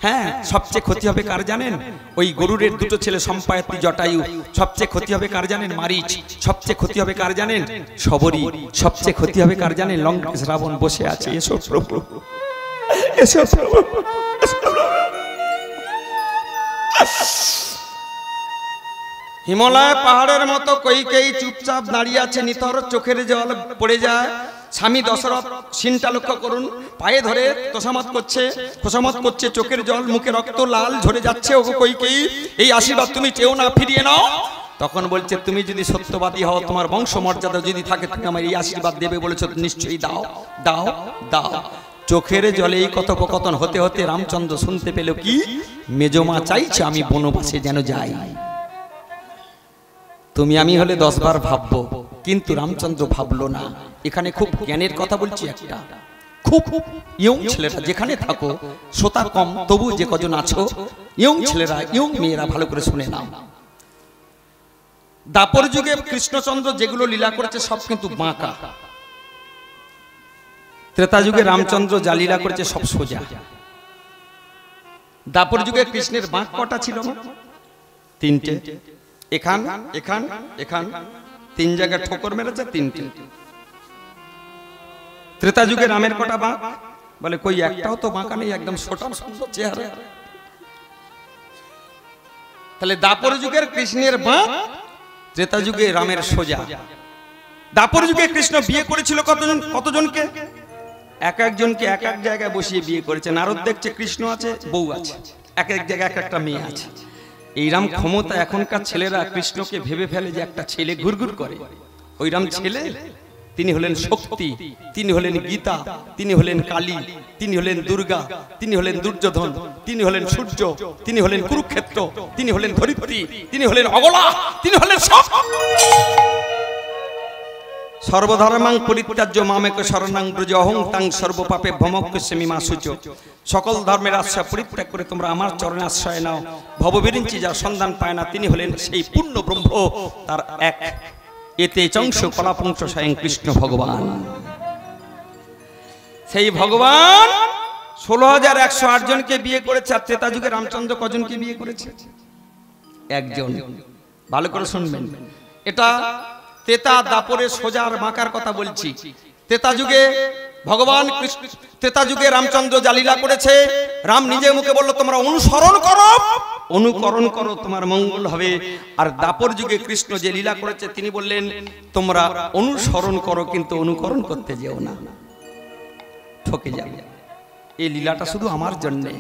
হ্যাঁ, সবচেয়ে ক্ষতি হবে কার জানেন? ওই গরুরের 2টো ছেলে সম্পায়তী জটায়ু। সবচেয়ে ক্ষতি হবে কার জানেন? মারিচ। সবচেয়ে ক্ষতি হবে কার জানেন? শবরী। সবচেয়ে ক্ষতি হবে কার জানেন? লঙ্কেশ রাবণ বসে আছে। এসো প্রভু, এসো প্রভু। হিমালয় পাহাড়ের মতো কইকেয়ী চুপচাপ দাঁড়িয়ে আছে, নিথর চোখের জল পড়ে যায়। স্বামী দশরথ সিনটা লক্ষ্য করুন, পায়ে ধরে খোসামত করছে, চোখের জল, মুখে রক্ত লাল ঝরে যাচ্ছে। ওগো কইকেয়ী, এই আশীর্বাদ তুমি চেও না, ফিরিয়ে নাও। তখন বলছে, তুমি যদি সত্যবাদী হও, তোমার বংশ মর্যাদা যদি থাকে, তুমি আমার এই আশীর্বাদ দেবে বলেছো, নিশ্চয়ই দাও দাও দাও। চোখের জলে এই কথোপকথন হতে হতে রামচন্দ্র শুনতে পেল কি, মেজমা চাইছে আমি বনবাসে যেন যাই। তুমি আমি হলে 10 বার ভাববো, কিন্তু রামচন্দ্র ভাবলো না। এখানে খুব জ্ঞানের কথা বলছি একটা, খুব ইয়ং ছেলেরা যেখানে থাকো, শ্রোতা কম, তবু যে কজন আছো ইয়ং ছেলেরা, ইয়ং মেয়েরা, ভালো করে শুনে নাও। দাপর যুগে কৃষ্ণচন্দ্র যেগুলো লীলা করেছে সব কিন্তু বাঁকা। ত্রেতা যুগে রামচন্দ্র যা লীলা করেছে সব সোজা। দাপর যুগে কৃষ্ণের বাঁক কটা ছিল? 3টে। এখান এখান এখান 3 জায়গায় ঠোকর মেরেছে, 3টে। ত্রেতা যুগে রামের কটা বাঁক? বলে কই একটাও তো বাঁকা নেই, একদম ছোটা সুন্দর চেহারা। তাহলে দাপর যুগের কৃষ্ণের বাঁক, ত্রেতা যুগে রামের সোজা। দাপর যুগে কৃষ্ণ বিয়ে করেছিল কতজনকে? এক একজনকে এক এক জায়গায় বসিয়ে বিয়ে করেছে। নারদ দেখছে কৃষ্ণ আছে, বউ আছে, এক এক জায়গায় এক একটা মেয়ে আছে। এইরাম ক্ষমতা এখনকার ছেলেরা কৃষ্ণকে ভেবে ফেলে যে একটা ছেলে ঘুরঘুর করে। ওইরাম ছেলে তিনি হলেন শক্তি, তিনি হলেন গীতা, তিনি হলেন কালী, তিনি হলেন দুর্গা, তিনি হলেন দুর্যোধন, তিনি হলেন সূর্য, তিনি হলেন কুরুক্ষেত্র, তিনি হলেন ধরিত্রী, তিনি হলেন অগলা, তিনি হলেন সব। সর্বধর্মাং পরিত্যাজ্য মামেক শরণাং ব্রজ অহং তাং সর্বপাপে ভমক্ষ্যামি মা শুচ। সকল ধর্মের আশ্রয় পরিত্যাগ করে তোমরা আমার চরণে আশ্রয় নাও। ভববিরিঞ্চি যার সন্ধান পায় না, তিনি হলেন সেই পূর্ণ ব্রহ্ম, তার এক। এতে চংশ কলাপংশ স্বয়ং কৃষ্ণ ভগবান। সেই ভগবান 16,108 জনকে বিয়ে করেছে। আর ত্রেতা যুগে রামচন্দ্র কজনকে বিয়ে করেছে? একজন। ভালো করে শুনবেন, এটা ত্রেতা দাপরে সোজার বাঁকার কথা বলছি। ত্রেতা যুগে ভগবান কৃষ্ণ, ত্রেতা যুগে রামচন্দ্র জালিলা করেছে। রাম নিজে মুখে বলল তোমরা অনুসরণ করো, অনুকরণ করো, তোমার মঙ্গল হবে। আর দাপর যুগে কৃষ্ণ যে লীলা করেছে, তিনি বললেন তোমরা অনুসরণ করো, কিন্তু অনুকরণ করতে যেও না, ঠকে যাবে। এই লীলাটা শুধু আমার জন্যে।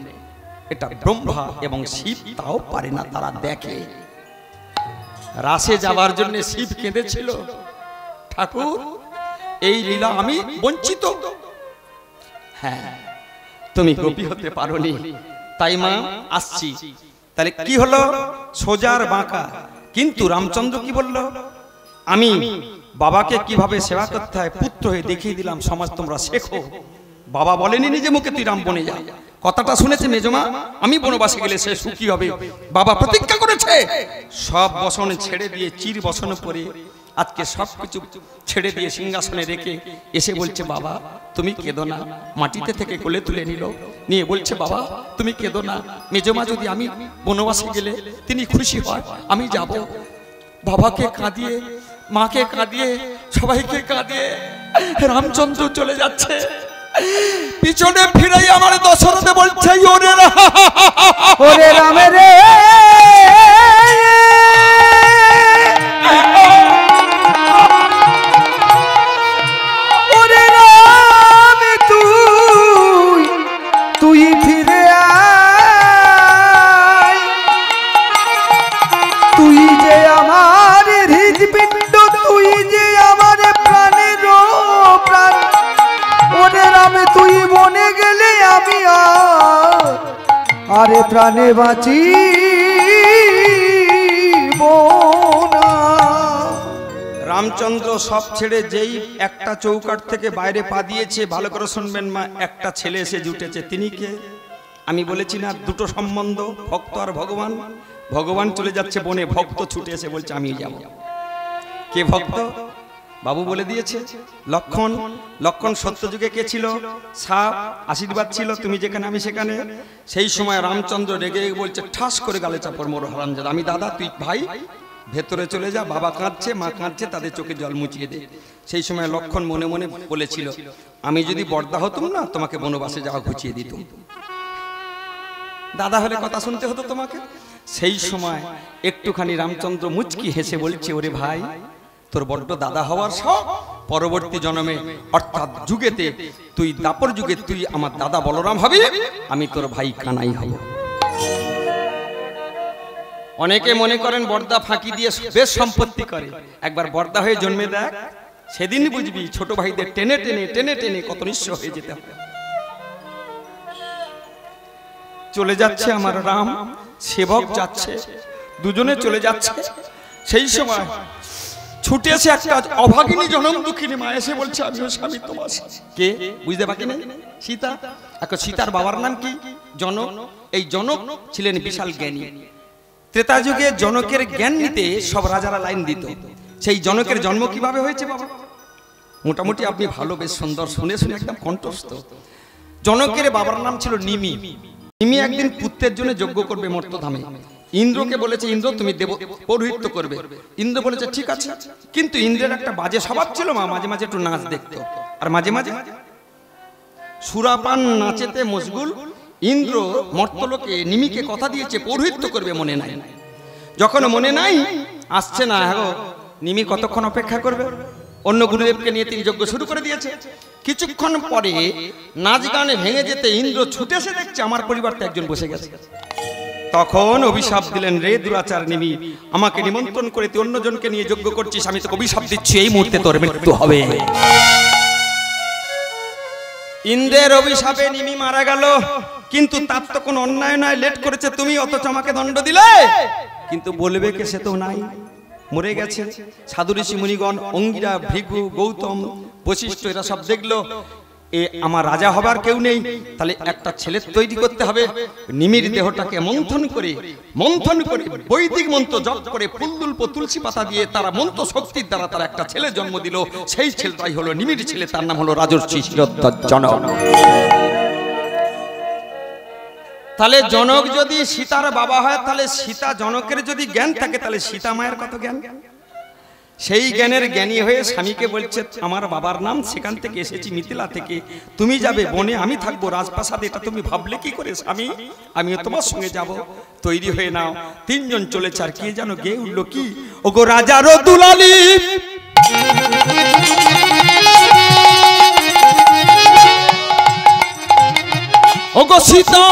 এটা ব্রহ্মা এবং শিব তাও পারে না, তারা দেখে। রাসে যাবার জন্য শিব কেঁদেছিল, ঠাকুর এই লীলা আমি বঞ্চিত। হ্যাঁ, তুমি গোপী হতে পারোনি, তাই মা আসছি। তাহলে কি হলো? সোজার বাঁকা। কিন্তু রামচন্দ্র কি বলল? আমি বাবাকে কিভাবে সেবা করতে হয় পুত্র হয়ে দেখিয়ে দিলাম, সমাজ তোমরা শেখো। বাবা বলেনি নিজে মুখে তুই রাম বনে যা, কথাটা শুনেছে মেজমা, আমি বনবাসে গেলে সে সুখী হবে। বাবা প্রতিজ্ঞা করেছে, সব বসন ছেড়ে দিয়ে চির বসন পরে আজকে সবকিছু ছেড়ে দিয়ে সিংহাসনে রেখে এসে বলছে বাবা তুমি কেঁদো না। মাটিতে থেকে কোলে তুলে নিল, নিয়ে বলছে বাবা তুমি কেঁদো না, মেজমা যদি আমি বনবাসে গেলে তিনি খুশি হয়, আমি যাব। বাবাকে কাঁদিয়ে, মাকে কাঁদিয়ে, সবাইকে কাঁদিয়ে রামচন্দ্র চলে যাচ্ছে। পিছনে ফিরেই আমার দশরথে বলছে ওরে রাম রে, ওরে রাম তুই ফিরে আয়, তুই যে আমার হৃদপিণ্ড, তুই যে আমার প্রাণের প্রাণ। ওরে রাম তুই বনে গেলে আমি আরে প্রাণে বাঁচি না। রামচন্দ্র সব ছেড়ে যেই একটা চৌকাট থেকে বাইরে পা দিয়েছে, ভালো করে শুনবেন মা, একটা ছেলে এসে জুটেছে। তিনি কে? আমি বলেছি না দুটো সম্বন্ধ, ভক্ত আর ভগবান। ভগবান চলে যাচ্ছে বনে, ভক্ত ছুটে এসে বলছে আমি যাব। কে ভক্ত? বাবু বলে দিয়েছে, লক্ষণ। লক্ষণ সত্যযুগে কে ছিল? সাপ, আশীর্বাদ ছিল তুমি যেখানে আমি সেখানে। সেই সময় রামচন্দ্র রেগে বলছে ঠাস করে গালে চাপড় মোর হারামজাদা, আমি দাদা তুই ভাই ভেতরে চলে যা, বাবা কাঁদছে মা কাঁদছে, তাদের চোখে জল মুছিয়ে দে। সেই সময় লক্ষণ মনে মনে বলেছিল আমি যদি বর্দা হতুম না তোমাকে বনবাসে যাওয়া ঘুচিয়ে দিতুম, দাদা হলে কথা শুনতে হতো তোমাকে। সেই সময় একটুখানি রামচন্দ্র মুচকি হেসে বলছে ওরে ভাই তোর বড্ড দাদা হওয়ার শখ, পরবর্তী জন্মে অর্থাৎ যুগেতে তুই দাপর যুগে তুই আমার দাদা বলরাম হবি, আমি তোর ভাই কানাই হব। অনেকে মনে করেন বর্দা ফাঁকি দিয়ে বেশ সম্পত্তি করে, একবার বর্দা হয়ে জন্মে দেখ, সেদিন বুঝবি ছোট ভাইদের টেনে টেনে টেনে টেনে কত নিঃস্ব হয়ে যেতে হবে। চলে যাচ্ছে আমার রাম, সেবক যাচ্ছে, দুজনে চলে যাচ্ছে। সেই সময় ছুটে এসে একটা অভাগিনী জনম দুঃখিনী মা এসে বলছে আমিও স্বামী তোমার। কে বুঝতে বাকি নেই? সীতা। এখন সীতার বাবার নাম কি? জনক। এই জনক ছিলেন বিশাল জ্ঞানী। ত্রেতা যুগে জনকের জ্ঞান নিতে সব রাজারা লাইন দিত। সেই জনকের জন্ম কিভাবে হয়েছে বাবা? মোটামুটি আপনি ভালো বেশ সুন্দর শুনে শুনে একদম কণ্ঠস্থ। জনকের বাবার নাম ছিল নিমি। নিমি একদিন পুত্রের জন্য যজ্ঞ করবে মর্তধামে। ইন্দ্রকে বলেছে ইন্দ্র তুমি দেব পৌরোহিত্য করবে। ইন্দ্র বলেছে ঠিক আছে, কিন্তু ইন্দ্রের একটা বাজে স্বভাব ছিল মা, মাঝে মাঝে একটু নাচ দেখতো, আর মাঝে মাঝে সুরাপান নাচেতে মশগুল। ইন্দ্র মর্তলোকে নিমিকে কথা দিয়েছে পৌরোহিত্য করবে, মনে নাই। যখন মনে নাই আসছে না, হ্যাঁ নিমি কতক্ষণ অপেক্ষা করবে? অন্য গুরুদেবকে নিয়ে তিনি যজ্ঞ শুরু করে দিয়েছে। কিছুক্ষণ পরে নাচ গানে ভেঙে যেতে ইন্দ্র ছুটে এসে দেখছে আমার পরিবারতে একজন বসে গেছে। তখন অভিশাপ দিলেন, রে দুরাচার নিমি, আমাকে নিমন্ত্রণ করে তুই অন্যজনকে নিয়ে যজ্ঞ করছিস, আমি তোকে অভিশাপ দিচ্ছি এই মুহূর্তে তোর মৃত্যু হবে। ইন্দ্রের অভিশাপে নিমি মারা গেল, কিন্তু তার তো কোনো অন্যায় নয়, লেট করেছে তুমি, অথচ আমাকে দণ্ড দিলে। কিন্তু বলবে কে? সে তো নাই, মরে গেছে। সাধু ঋষি মুনিগণ, অঙ্গিরা, ভৃগু, গৌতম, বশিষ্ঠ এরা সব দেখলো এ আমার রাজা হবার কেউ নেই, তাহলে একটা ছেলে তৈরি করতে হবে। নিমির দেহটাকে মন্থন করে বৈদিক মন্ত্র জপ করে ফুলদুল্প তুলসী পাতা দিয়ে তারা মন্ত্র শক্তির দ্বারা তারা একটা ছেলে জন্ম দিল। সেই ছেলেটাই হলো নিমির ছেলে, তার নাম হলো রাজর্ষি শিরোদ্ধার জনক। তাহলে জনক যদি সীতার বাবা হয়, তাহলে সীতা জনকের যদি জ্ঞান থাকে, তাহলে সীতা মায়ের কত জ্ঞান। সেই জ্ঞানের জ্ঞানী হয়ে স্বামীকে বলছে আমার বাবার নাম, সেখান থেকে এসেছি মিথিলা থেকে, তুমি যাবে বনে, আমি থাকবো রাজপ্রাসাদে। এটা তুমি ভাবলে কি করে স্বামী? আমিও তোমার সঙ্গে যাব, তৈরি হয়ে নাও। তিনজন চলেছে, আর কে যেন গেয়ে উঠলো কি, ওগো রাজারও দুলালি, ওগো সীতা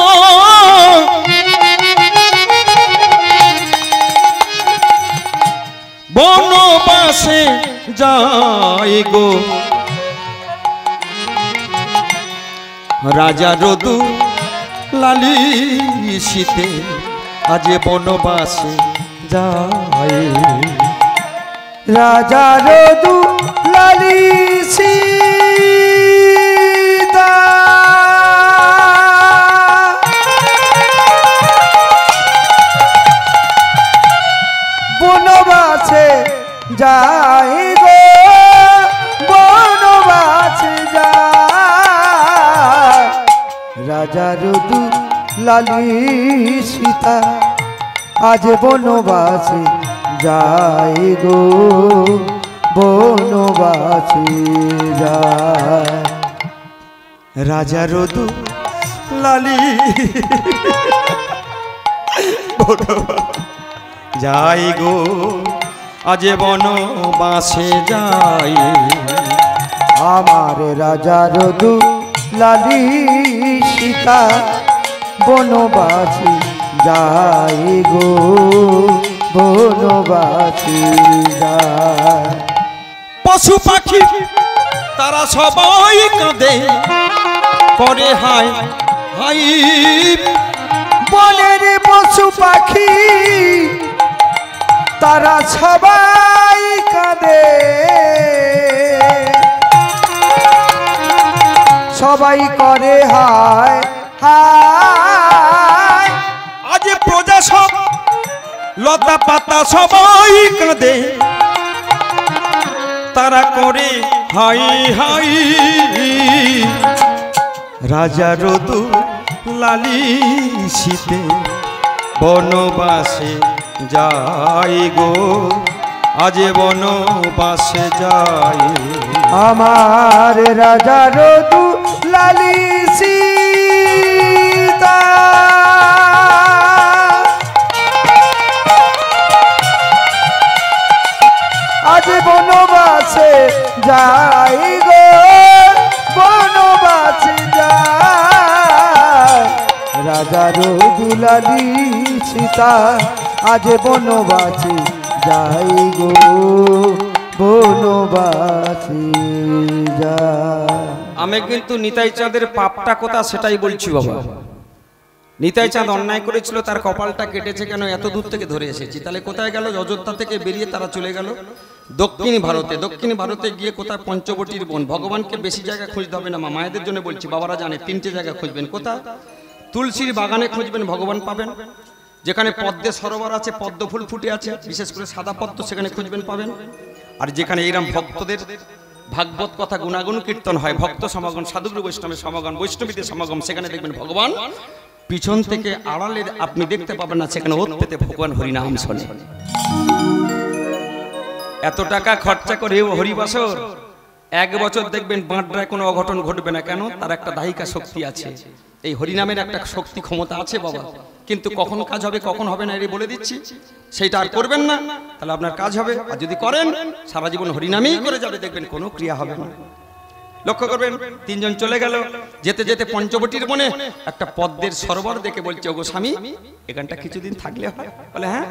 বনবাসে যাই গো, রাজা রদু লালি শীতে আজ বনবাসে যাই, রাজা রদু লালি সীতা বনবাসে যাই গো, বনবাসে যায়, রাজা রদু লালি সীতা আজ বনবাসে যাই গো, বনবাসে যায়, রাজা রদু লালি যাই গো, আজ বনবাসে যাই, আমার রাজা রদু লালি সীতা বনবাসে যাই গো, বনবাসে যায়। পশু পাখি তারা সবাই কাঁদে করে হায় হাই, বনের পশু পাখি তারা সবাই কাঁদে, সবাই করে হায় হায়, আজ প্রজা সব লতা পাতা সবাই কাঁদে, তারা করে হাই হাই, রাজা রদু লালি শীতে বনবাসে যাই গো, আজ বনবাসে যাই, আমার রাজা রদু লালি সীতা আজ বনবাসে বনবাসে যাই গো বনবাসে যাই রাজার দুলালি সীতা আজ বনবাসে যাই গো বনবাসে যাই। আমি কিন্তু নিতাই চাঁদের পাপটা কথা সেটাই বলছি বাবা। নিতাই চাঁদ অন্যায় করেছিল, তার কপালটা কেটেছে কেন এত দূর থেকে ধরে এসেছি। তাহলে কোথায় গেল? অযোধ্যা থেকে বেরিয়ে তারা চলে গেল দক্ষিণ ভারতে। দক্ষিণ ভারতে গিয়ে কোথায়? পঞ্চবটির বন। ভগবানকে বেশি জায়গা খুঁজতে হবে না মা, মায়েদের জন্য বলছি, বাবারা জানে 3টে জায়গা খুঁজবেন। কোথায়? তুলসীর বাগানে খুঁজবেন, ভগবান পাবেন। যেখানে পদ্মের সরোবর আছে, পদ্ম ফুল ফুটে আছে, বিশেষ করে সাদা পদ্ম, সেখানে খুঁজবেন, পাবেন। আর যেখানে এইরকম ভক্তদের ভাগবত কথা গুণাগুণ কীর্তন হয়, ভক্ত সমাগম, সাধুগুরু বৈষ্ণবের সমাগম, বৈষ্ণবীদের সমাগম, সেখানে দেখবেন ভগবান পিছন থেকে আড়ালে আপনি দেখতে পাবেন না, সেখানে ওত পেতে ভগবান হরিনাম শোনে। এত টাকা খরচা করে হরিবাসর 1 বছর দেখবেন বাঁটরায় কোনো অঘটন ঘটবে না। কেন? তার একটা দাহিকা শক্তি আছে, এই হরিনামের একটা শক্তি ক্ষমতা আছে বাবা। কিন্তু কখন কাজ হবে কখন হবে না এর বলে দিচ্ছি, সেইটা আর করবেন না, তাহলে আপনার কাজ হবে। আর যদি করেন সারা জীবন হরিনামেই করে যাবে, দেখবেন কোনো ক্রিয়া হবে না। লক্ষ্য করবেন 3 জন চলে গেল, যেতে যেতে পঞ্চবটির বনে একটা পদ্মের সরোবর দেখে বলছে, ওগো স্বামী এখানটা কিছুদিন থাকলে হয়? বলে হ্যাঁ।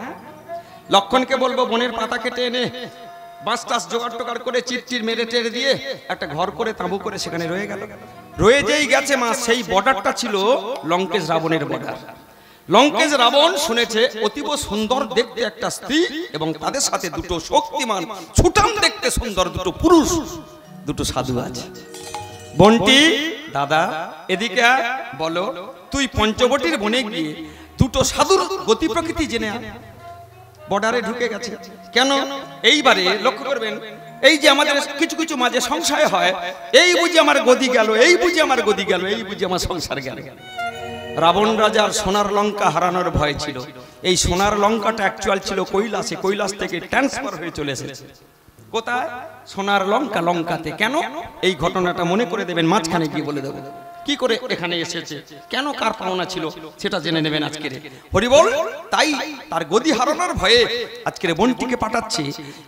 লক্ষণকে বলবো বনের পাতা কেটে এনে বাঁশ টাস জোগাড় টোগাড় করে চিটচির মেরে টেরে দিয়ে একটা ঘর করে তাঁবু করে সেখানে রয়ে গেল। রয়ে যেই গেছে মা, সেই বর্ডারটা ছিল লঙ্কেশ রাবণের বর্ডার। লঙ্কেশ রাবণ শুনেছে অতীব সুন্দর দেখতে একটা স্ত্রী এবং তাদের সাথে 2টো শক্তিমান ছুটাম দেখতে সুন্দর 2টো পুরুষ, 2টো সাধু আছে। বন্টি দাদা এদিকে বলো, তুই পঞ্চবটির বনে গিয়ে 2টো সাধুর গতি প্রকৃতি জেনে আয়। বর্ডারে ঢুকে গেছে কেন? এইবারে লক্ষ্য করবেন, এই যে আমাদের কিছু কিছু মাঝে সংশয় হয়, এই বুঝি আমার গদি গেল, এই বুঝি আমার গদি গেল, এই বুঝি আমার সংসার গেল। রাবণ রাজার সোনার লঙ্কা হারানোর ভয় ছিল। এই সোনার লঙ্কাটা অ্যাকচুয়াল ছিল কৈলাসে, কৈলাস থেকে ট্রান্সফার হয়ে চলে এসেছে কোথায়? সোনার লঙ্কা, লঙ্কাতে। কেন? এই ঘটনাটা মনে করে দেবেন, মাঝখানে গিয়ে বলে দেবো কি করে এখানে এসেছে, কেন, কার পাওনা ছিল, সেটা জেনে নেবেন আজকের হরিবল। তাই তার গদি হারানোর ভয়ে আজকের বন্টিকে পাঠাচ্ছে।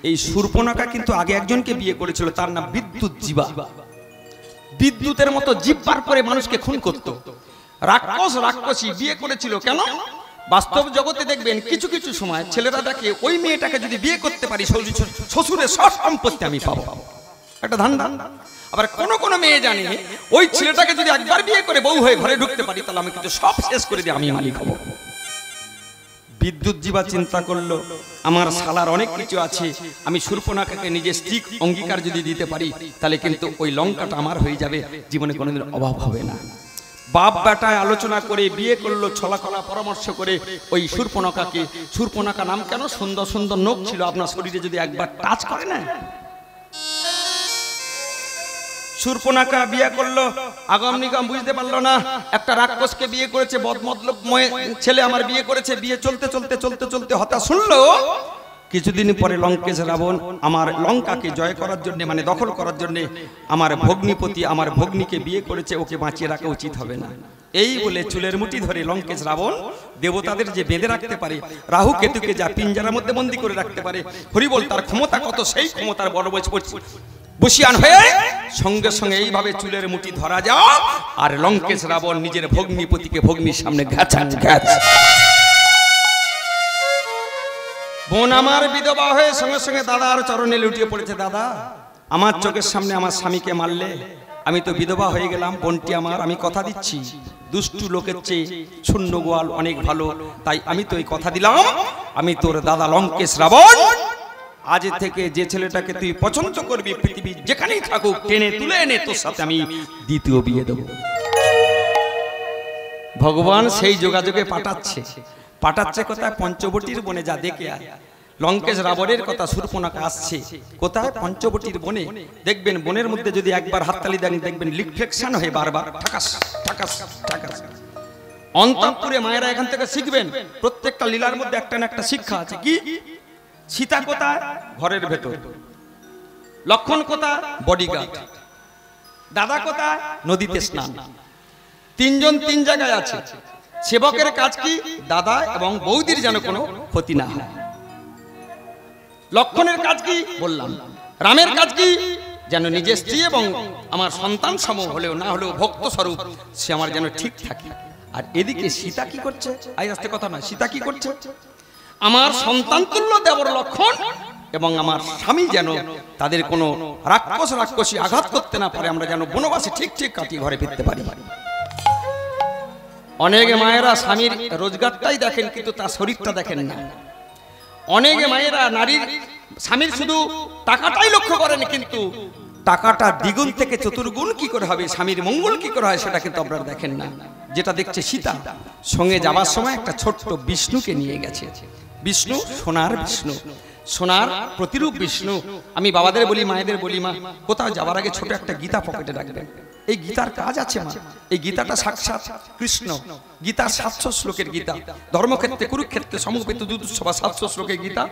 এই শূর্পণখা কিন্তু আগে একজনকে বিয়ে করেছিল, তার নাম বিদ্যুৎ জীবা। বিদ্যুতের মতো জিহ্বার করে মানুষকে খুন করত। রাক্ষস রাক্ষসী বিয়ে করেছিল কেন? বাস্তব জগতে দেখবেন কিছু কিছু সময় ছেলেরা দেখে ওই মেয়েটাকে যদি বিয়ে করতে পারি শ্বশুরের সব সম্পত্তি আমি পাবো, একটা ধান্দা। আবার কোন কোন মেয়ে জানে ওই ছেলেটাকে যদি একবার বিয়ে করে বউ হয়ে ঘরে ঢুকতে পারি তাহলে আমি কিন্তু সব শেষ করে দিয়ে আমি মালিক হব। বিদ্যুৎ জীবা চিন্তা করলো, আমার শালার অনেক কিছু আছে, আমি শূর্পণখাকে নিজের স্ত্রী অঙ্গীকার যদি দিতে পারি তাহলে কিন্তু ওই লঙ্কাটা আমার হয়ে যাবে, জীবনে কোনোদিন অভাব হবে না। বাপ বেটায় আলোচনা করে বিয়ে করলো, ছলাকলা পরামর্শ করে ওই শূর্পণখাকে। শূর্পণখা নাম কেন? সুন্দর সুন্দর নখ ছিল, আপনার শরীরে যদি একবার টাচ করে না। শূর্পণখা বিয়ে করলো, আগাম নিগম বুঝতে পারলো না একটা রাক্ষসকে বিয়ে করেছে, বদমতলবময় ছেলে আমার বিয়ে করেছে। বিয়ে চলতে চলতে চলতে চলতে হঠাৎ শুনলো কিছুদিন পরে লঙ্কেশ রাবণ আমার লঙ্কাকে জয় করার জন্য, মানে দখল করার জন্য আমার ভগ্নিপতি আমার ভগ্নিকে বিয়ে করেছে, ওকে বাঁচিয়ে রাখা উচিত হবে না। এই বলে চুলের মুঠি ধরে লঙ্কেশ রাবণ দেবতাদের যে বেঁধে রাখতে পারে, রাহু কেতুকে যা পিঞ্জারার মধ্যে বন্দী করে রাখতে পারে, হরিবল তার ক্ষমতা কত, সেই ক্ষমতার বড় বসিয়ান হয়ে সঙ্গে সঙ্গে এইভাবে চুলের মুঠি ধরা যাও আর লঙ্কেশ রাবণ নিজের ভগ্নিপতিকে ভগ্নির সামনে ঘাচান ঘাচ। বোন আমার বিধবা হয়ে সঙ্গে সঙ্গে দাদার চরণে লুটিয়ে পড়েছে। দাদা আমার চোখের সামনে আমার স্বামীকে মারলে, আমি তো বিধবা হয়ে গেলাম। বোনটি আমার, আমি কথা দিচ্ছি দুষ্টু লোকের চেয়ে শূন্য গোয়াল অনেক ভালো, তাই আমি তো এই কথা দিলাম, আমি তোর দাদা লঙ্কেশ রাবণ আজ থেকে যে ছেলেটাকে তুই পছন্দ করবি পৃথিবী যেখানেই থাকুক টেনে তুলে এনে তোর সাথে আমি দ্বিতীয় বিয়ে দেব। ভগবান সেই যোগাযোগে পাঠাচ্ছে কোথায়? পঞ্চবটির বনে, যা দেখে আয়। লঙ্কেশ রাবণের কথা শূর্পণখা আসছে কোথায়? পঞ্চবটির বনে। দেখবেন বনের মধ্যে যদি একবার হাততালি দেন দেখবেন রিফ্লেকশন হয়ে বারবার ঠাকাস ঠাকাস ঠাকাস। অন্তঃপুরে মায়েরা এখান থেকে শিখবেন, প্রত্যেকটা লীলার মধ্যে একটা না একটা শিক্ষা আছে। কি? সীতা কোথায়? ঘরের ভেতর। লক্ষণ কোথায়? বডিগার্ড। দাদা কোথায়? নদীতে স্নান। 3 জন 3 জায়গায় আছে। সেবকের কাজ কি? দাদা এবং বৌদির যেন কোনো ক্ষতি না হয়। লক্ষণের কাজ কি? বললাম রামের কাজ কি? যেন নিজের স্ত্রী এবং আমার সন্তান সম হলেও না হলেও ভক্ত স্বরূপ সে আমার যেন ঠিক থাকে। আর এদিকে সীতা কি করছে? আই আস্তে কথা নয়, সীতা কি করছে? আমার সন্তান তুল্য দেবর লক্ষণ এবং আমার স্বামী যেন তাদের কোনো রাক্ষসী আঘাত করতে না পারে, আমরা যেন বনবাসে ঠিক ঠিক কাটিয়ে ঘরে ফিরতে পারি। অনেক মায়েরা স্বামীর রোজগারটাই দেখেন কিন্তু তার শরীরটা দেখেন না। অনেক মায়েরা নারীর স্বামীর শুধু টাকাটাই লক্ষ্য করেন কিন্তু টাকাটা দ্বিগুণ থেকে চতুর্গুণ কি করে হবে, স্বামীর মঙ্গল কি করে হয় সেটা কিন্তু আপনারা দেখেন না। যেটা দেখছে সীতা সঙ্গে যাবার সময় একটা ছোট্ট বিষ্ণুকে নিয়ে গেছে। বিষ্ণু সোনার বিষ্ণু, সোনার প্রতিরূপ বিষ্ণু। আমি বাবাদের বলি, মায়েদের বলি, মা কোথাও যাবার আগে ছোট একটা গীতা পকেটে রাখবেন। এই গীতার কাজ আছে মা, এই গীতাটা সাক্ষাৎ কৃষ্ণ। গীতা 700 শ্লোকের গীতা, ধর্মক্ষেত্রে কুরুক্ষেত্রে সমবেত 200 বা 700 শ্লোকের গীতা।